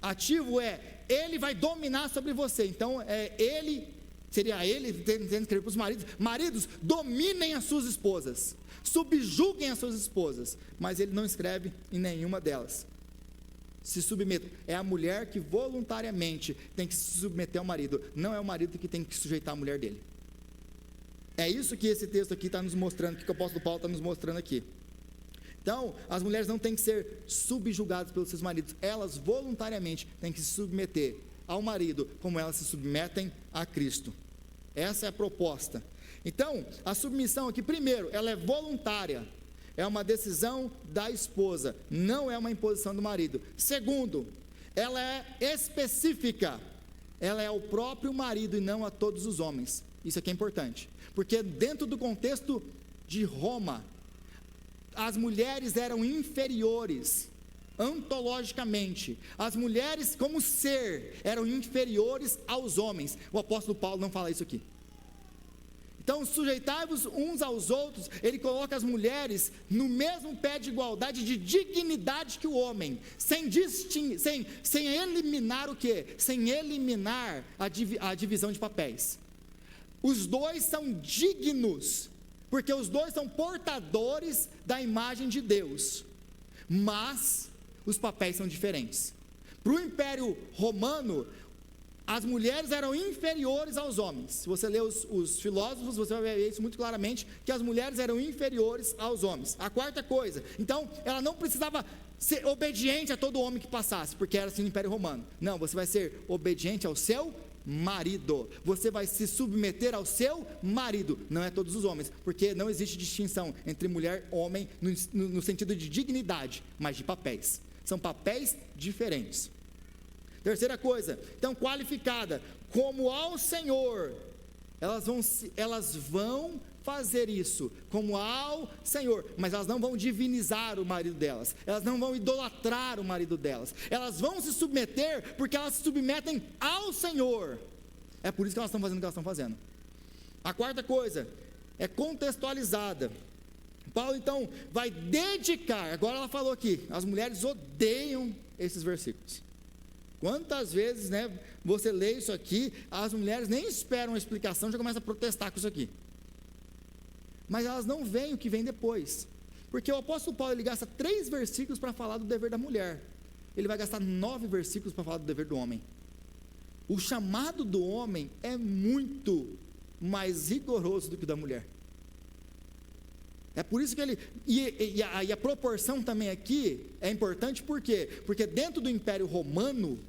Speaker 1: ativo, ele vai dominar sobre você. Então, seria ele tentando escrever para os maridos, maridos, dominem as suas esposas, subjuguem as suas esposas, mas ele não escreve em nenhuma delas. se submetam. É a mulher que voluntariamente tem que se submeter ao marido, não é o marido que tem que sujeitar a mulher dele. É isso que esse texto aqui está nos mostrando, que o apóstolo Paulo está nos mostrando aqui. Então, as mulheres não têm que ser subjugadas pelos seus maridos, elas voluntariamente têm que se submeter ao marido, como elas se submetem a Cristo. Essa é a proposta. Então, a submissão aqui, primeiro, ela é voluntária, é uma decisão da esposa, não é uma imposição do marido. Segundo, ela é específica, ela é ao próprio marido e não a todos os homens. Isso aqui é importante, porque dentro do contexto de Roma, as mulheres eram inferiores, ontologicamente, as mulheres como ser, eram inferiores aos homens. O apóstolo Paulo não fala isso aqui. Então, sujeitai-vos uns aos outros, ele coloca as mulheres no mesmo pé de igualdade, de dignidade que o homem, sem eliminar o quê? Sem eliminar a divisão de papéis. Os dois são dignos, porque os dois são portadores da imagem de Deus, mas os papéis são diferentes. Para o Império Romano, as mulheres eram inferiores aos homens. Se você ler os filósofos, você vai ver isso muito claramente, que as mulheres eram inferiores aos homens. A quarta coisa, então, ela não precisava ser obediente a todo homem que passasse, porque era assim no Império Romano. Não, você vai ser obediente ao seu marido, você vai se submeter ao seu marido, não é todos os homens, porque não existe distinção entre mulher e homem no sentido de dignidade, mas de papéis, são papéis diferentes. Terceira coisa, então, qualificada, como ao Senhor, elas vão fazer isso, como ao Senhor, mas elas não vão divinizar o marido delas, elas não vão idolatrar o marido delas, elas vão se submeter, porque elas se submetem ao Senhor, é por isso que elas estão fazendo o que elas estão fazendo. A quarta coisa, é contextualizada. Paulo então vai dedicar, agora ela falou aqui, as mulheres odeiam esses versículos. Quantas vezes, você lê isso aqui, as mulheres nem esperam a explicação, já começam a protestar com isso aqui. Mas elas não veem o que vem depois. Porque o apóstolo Paulo, ele gasta 3 versículos para falar do dever da mulher. Ele vai gastar 9 versículos para falar do dever do homem. O chamado do homem é muito mais rigoroso do que o da mulher. É por isso que ele... E a proporção também aqui é importante, por quê? Porque dentro do Império Romano,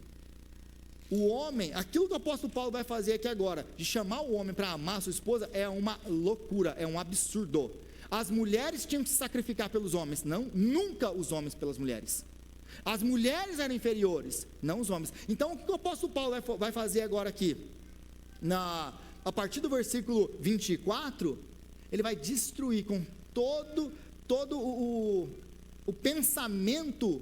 Speaker 1: o homem, aquilo que o apóstolo Paulo vai fazer aqui agora, de chamar o homem para amar a sua esposa, é uma loucura, é um absurdo. As mulheres tinham que se sacrificar pelos homens, não, nunca os homens pelas mulheres. As mulheres eram inferiores, não os homens. Então, o que o apóstolo Paulo vai fazer agora aqui? A partir do versículo 24, ele vai destruir com todo o pensamento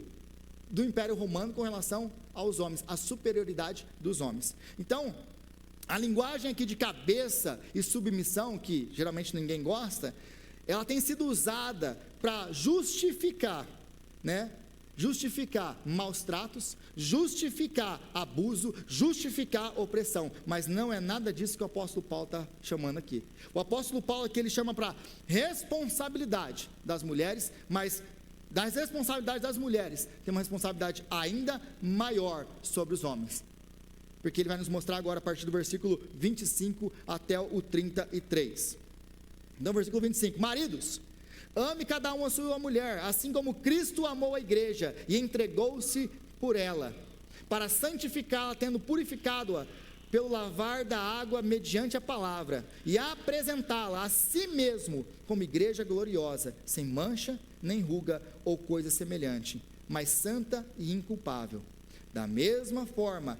Speaker 1: do Império Romano com relação aos homens, a superioridade dos homens. Então, a linguagem aqui de cabeça e submissão, que geralmente ninguém gosta, ela tem sido usada para justificar, justificar maus tratos, justificar abuso, justificar opressão, mas não é nada disso que o apóstolo Paulo está chamando aqui. O apóstolo Paulo aqui, ele chama para responsabilidade das mulheres, mas das responsabilidades das mulheres, tem uma responsabilidade ainda maior sobre os homens, porque ele vai nos mostrar agora a partir do versículo 25 até o 33. Então, versículo 25, maridos, ame cada um a sua mulher, assim como Cristo amou a igreja e entregou-se por ela, para santificá-la, tendo purificado-a pelo lavar da água mediante a palavra, e apresentá-la a si mesmo como igreja gloriosa, sem mancha, nem ruga ou coisa semelhante, mas santa e inculpável. Da mesma forma,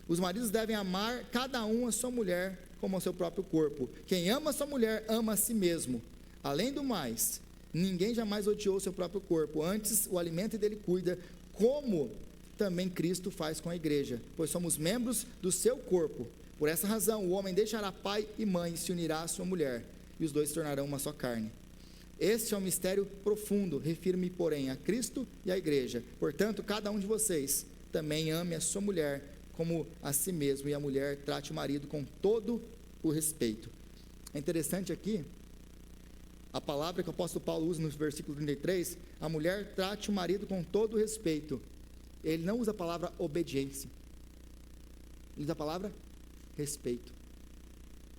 Speaker 1: os maridos devem amar cada um a sua mulher como ao seu próprio corpo. Quem ama a sua mulher, ama a si mesmo. Além do mais, ninguém jamais odiou seu próprio corpo, antes o alimenta e dele cuida, como também Cristo faz com a igreja, pois somos membros do seu corpo. Por essa razão, o homem deixará pai e mãe e se unirá à sua mulher, e os dois se tornarão uma só carne. Este é um mistério profundo, refiro-me, porém, a Cristo e à igreja. Portanto, cada um de vocês também ame a sua mulher como a si mesmo, e a mulher trate o marido com todo o respeito. É interessante aqui A palavra que o apóstolo Paulo usa no versículo 33, a mulher trate o marido com todo respeito. Ele não usa a palavra obediência. Ele usa a palavra respeito.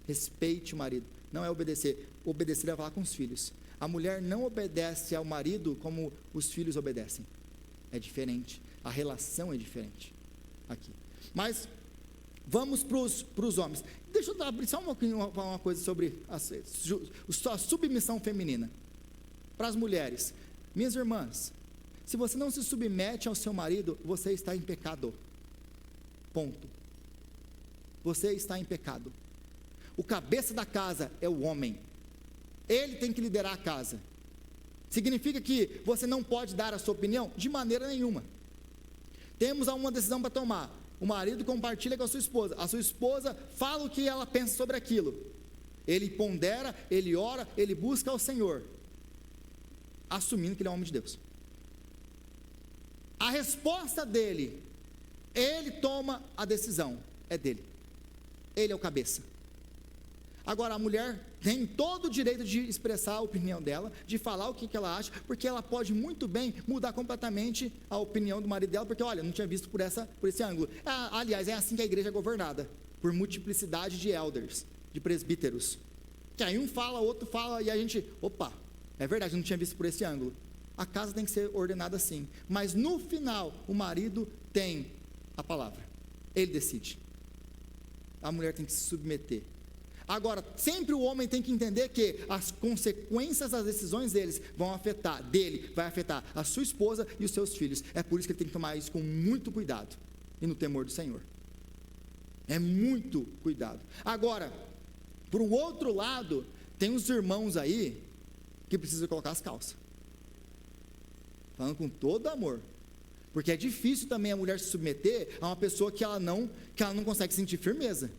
Speaker 1: Respeite o marido. Não é obedecer. Obedecer é falar com os filhos. A mulher não obedece ao marido como os filhos obedecem. É diferente. A relação é diferente aqui. Mas vamos para os homens. Deixa eu abrir só uma coisa sobre a submissão feminina. Para as mulheres. Minhas irmãs, se você não se submete ao seu marido, você está em pecado. Ponto. Você está em pecado. O cabeça da casa é o homem. Ele tem que liderar a casa. Significa que você não pode dar a sua opinião? De maneira nenhuma. Temos uma decisão para tomar. O marido compartilha com a sua esposa fala o que ela pensa sobre aquilo. Ele pondera, ele ora, ele busca ao Senhor, assumindo que ele é um homem de Deus. A resposta dele, ele toma a decisão, é dele. Ele é o cabeça. Agora, a mulher tem todo o direito de expressar a opinião dela, de falar o que ela acha, porque ela pode muito bem mudar completamente a opinião do marido dela, porque, olha, não tinha visto por esse ângulo. Aliás, é assim que a igreja é governada, por multiplicidade de elders, de presbíteros. Que aí um fala, outro fala, e a gente, opa, é verdade, não tinha visto por esse ângulo. A casa tem que ser ordenada assim. Mas no final, o marido tem a palavra. Ele decide. A mulher tem que se submeter. Agora, sempre o homem tem que entender que as consequências das decisões dele vai afetar a sua esposa e os seus filhos. É por isso que ele tem que tomar isso com muito cuidado e no temor do Senhor. É muito cuidado. Agora, por um outro lado, tem uns irmãos aí que precisam colocar as calças. Falando com todo amor. Porque é difícil também a mulher se submeter a uma pessoa que ela não consegue sentir firmeza.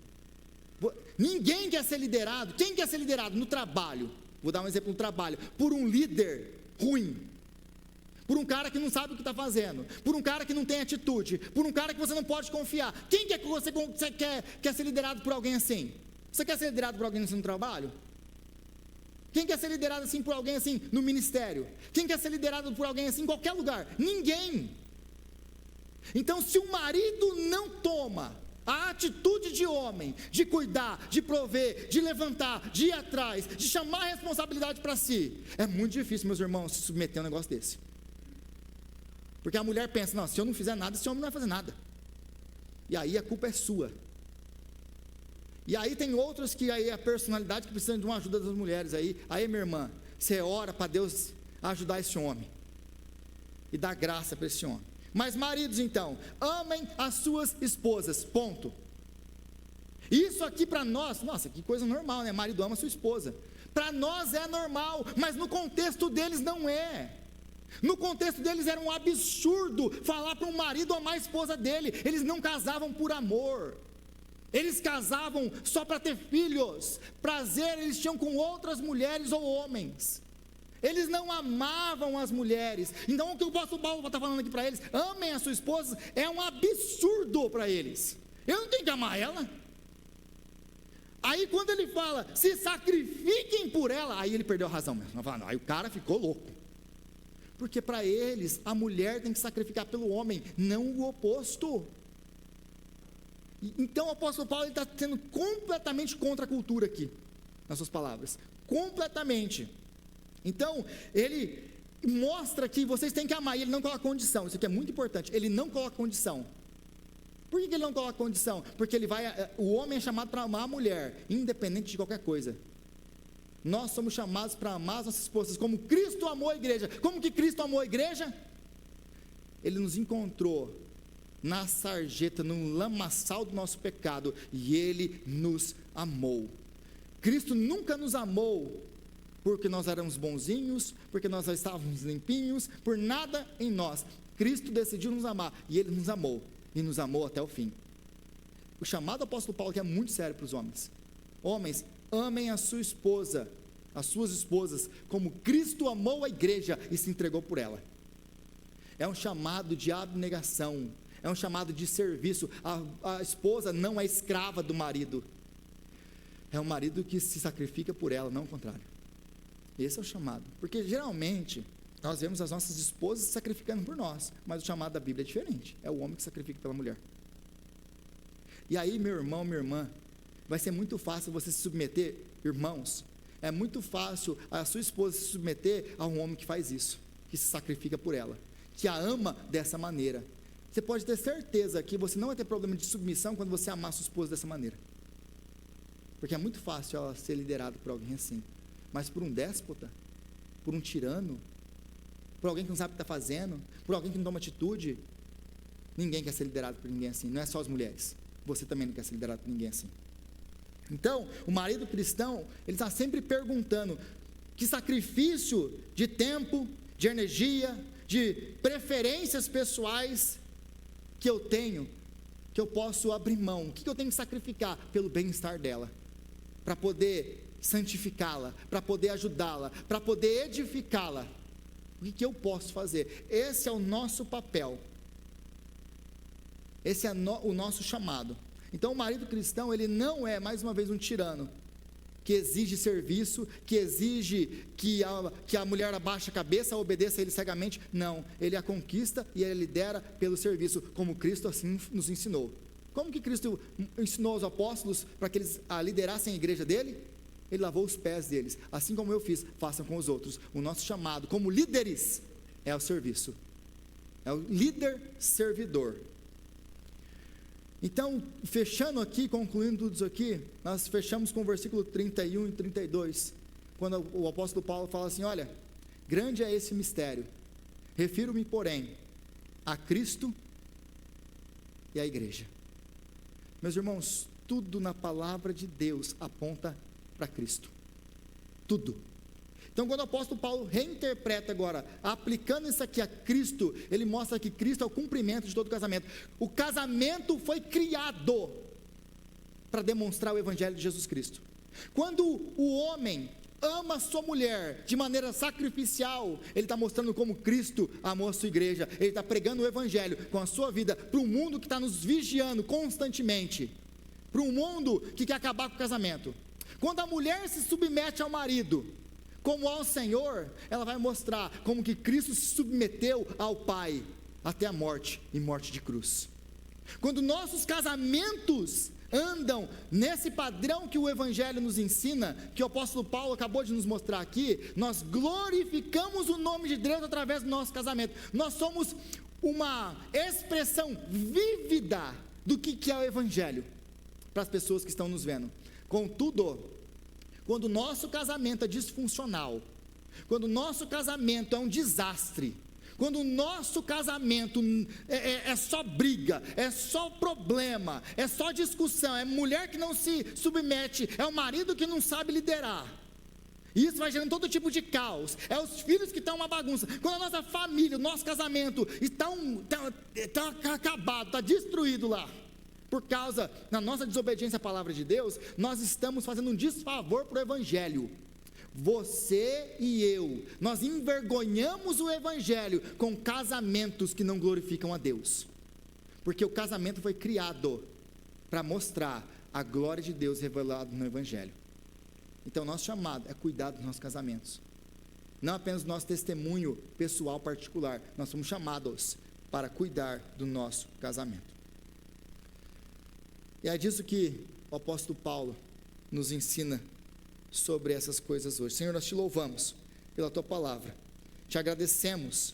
Speaker 1: Ninguém quer ser liderado. Quem quer ser liderado? No trabalho. Vou dar um exemplo no trabalho. Por um líder ruim. Por um cara que não sabe o que está fazendo. Por um cara que não tem atitude. Por um cara que você não pode confiar. Quem quer que você quer ser liderado por alguém assim? Você quer ser liderado por alguém assim no trabalho? Quem quer ser liderado assim por alguém assim no ministério? Quem quer ser liderado por alguém assim em qualquer lugar? Ninguém. Então, se o marido não toma a atitude de homem, de cuidar, de prover, de levantar, de ir atrás, de chamar a responsabilidade para si, é muito difícil, meus irmãos, se submeter a um negócio desse. Porque a mulher pensa, não, se eu não fizer nada, esse homem não vai fazer nada. E aí a culpa é sua. E aí tem outros que aí a personalidade que precisa de uma ajuda das mulheres aí minha irmã, você ora para Deus ajudar esse homem. E dar graça para esse homem. Mas maridos então, amem as suas esposas, ponto. Isso aqui para nós, nossa, que coisa normal, né? Marido ama a sua esposa. Para nós é normal, mas no contexto deles não é. No contexto deles era um absurdo falar para um marido amar a esposa dele. Eles não casavam por amor. Eles casavam só para ter filhos. Prazer eles tinham com outras mulheres ou homens. Eles não amavam as mulheres. Então o que o apóstolo Paulo está falando aqui para eles, amem a sua esposa, é um absurdo para eles. Eu não tenho que amar ela. Aí quando ele fala, se sacrifiquem por ela, aí ele perdeu a razão mesmo. Aí o cara ficou louco. Porque para eles, a mulher tem que sacrificar pelo homem, não o oposto. Então o apóstolo Paulo está sendo completamente contra a cultura aqui, nas suas palavras. Completamente. Então, ele mostra que vocês têm que amar, e ele não coloca condição, isso aqui é muito importante, ele não coloca condição. Por que ele não coloca condição? Porque o homem é chamado para amar a mulher, independente de qualquer coisa. Nós somos chamados para amar as nossas esposas, como Cristo amou a igreja. Como que Cristo amou a igreja? Ele nos encontrou na sarjeta, no lamaçal do nosso pecado, e ele nos amou. Cristo nunca nos amou porque nós éramos bonzinhos, porque nós estávamos limpinhos, por nada em nós. Cristo decidiu nos amar, e ele nos amou, e nos amou até o fim. O chamado do apóstolo Paulo aqui é muito sério para os homens. Homens, amem a sua esposa, as suas esposas, como Cristo amou a igreja e se entregou por ela. É um chamado de abnegação, é um chamado de serviço. A esposa não é escrava do marido, é um marido que se sacrifica por ela, não o contrário. Esse é o chamado. Porque geralmente nós vemos as nossas esposas sacrificando por nós, mas o chamado da Bíblia é diferente. É o homem que sacrifica pela mulher. E aí, meu irmão, minha irmã, vai ser muito fácil você se submeter, irmãos. É muito fácil a sua esposa se submeter a um homem que faz isso, que se sacrifica por ela, que a ama dessa maneira. Você pode ter certeza que você não vai ter problema de submissão quando você amar sua esposa dessa maneira. Porque é muito fácil ela ser liderada por alguém assim. Mas por um déspota, por um tirano, por alguém que não sabe o que está fazendo, por alguém que não toma atitude, ninguém quer ser liderado por ninguém assim. Não é só as mulheres. Você também não quer ser liderado por ninguém assim. Então, o marido cristão, ele está sempre perguntando: que sacrifício de tempo, de energia, de preferências pessoais que eu tenho, que eu posso abrir mão? O que eu tenho que sacrificar pelo bem-estar dela, para poder santificá-la, para poder ajudá-la, para poder edificá-la? O que eu posso fazer? Esse é o nosso papel, esse é o nosso chamado. Então o marido cristão, ele não é, mais uma vez, um tirano, que exige serviço, que exige que a mulher abaixe a cabeça, obedeça a ele cegamente. Não, ele a conquista e ele lidera pelo serviço, como Cristo assim nos ensinou. Como que Cristo ensinou aos apóstolos para que eles liderassem a igreja dele? Ele lavou os pés deles. Assim como eu fiz, façam com os outros. O nosso chamado como líderes é o serviço, é o líder servidor. Então, fechando aqui, concluindo tudo isso aqui, nós fechamos com o versículo 31 e 32, quando o apóstolo Paulo fala assim: olha, grande é esse mistério, refiro-me, porém, a Cristo e à igreja. Meus irmãos, tudo na palavra de Deus aponta para Cristo, tudo. Então, quando o apóstolo Paulo reinterpreta agora, aplicando isso aqui a Cristo, ele mostra que Cristo é o cumprimento de todo casamento. O casamento foi criado para demonstrar o evangelho de Jesus Cristo. Quando o homem ama sua mulher de maneira sacrificial, ele está mostrando como Cristo amou a sua igreja. Ele está pregando o evangelho com a sua vida para um mundo que está nos vigiando constantemente, para um mundo que quer acabar com o casamento. Quando a mulher se submete ao marido como ao Senhor, ela vai mostrar como que Cristo se submeteu ao Pai até a morte, e morte de cruz. Quando nossos casamentos andam nesse padrão que o Evangelho nos ensina, que o apóstolo Paulo acabou de nos mostrar aqui, nós glorificamos o nome de Deus através do nosso casamento. Nós somos uma expressão vívida do que é o Evangelho para as pessoas que estão nos vendo. Contudo, quando o nosso casamento é disfuncional, quando o nosso casamento é um desastre, quando o nosso casamento é só briga, é só problema, é só discussão, é mulher que não se submete, é o marido que não sabe liderar, e isso vai gerando todo tipo de caos, é os filhos que estão uma bagunça. Quando a nossa família, o nosso casamento está acabado, está destruído lá, por causa da nossa desobediência à palavra de Deus, nós estamos fazendo um desfavor para o Evangelho. Você e eu, nós envergonhamos o Evangelho com casamentos que não glorificam a Deus, porque o casamento foi criado para mostrar a glória de Deus revelada no Evangelho. Então, nosso chamado é cuidar dos nossos casamentos, não apenas do nosso testemunho pessoal particular, nós somos chamados para cuidar do nosso casamento. E é disso que o apóstolo Paulo nos ensina sobre essas coisas hoje. Senhor, nós te louvamos pela tua palavra, te agradecemos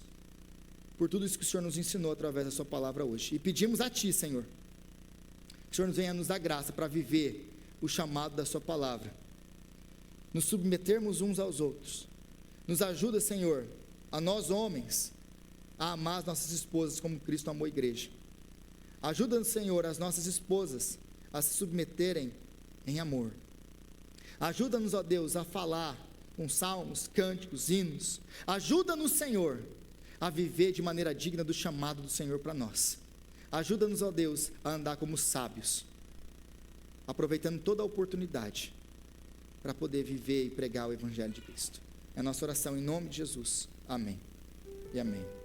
Speaker 1: por tudo isso que o Senhor nos ensinou através da sua palavra hoje, e pedimos a ti, Senhor, que o Senhor nos venha nos dar graça para viver o chamado da sua palavra, nos submetermos uns aos outros. Nos ajuda, Senhor, a nós homens a amar as nossas esposas como Cristo amou a igreja. Ajuda-nos, Senhor, as nossas esposas a se submeterem em amor. Ajuda-nos, ó Deus, a falar com salmos, cânticos, hinos. Ajuda-nos, Senhor, a viver de maneira digna do chamado do Senhor para nós. Ajuda-nos, ó Deus, a andar como sábios, aproveitando toda a oportunidade para poder viver e pregar o Evangelho de Cristo. É a nossa oração em nome de Jesus. Amém e amém.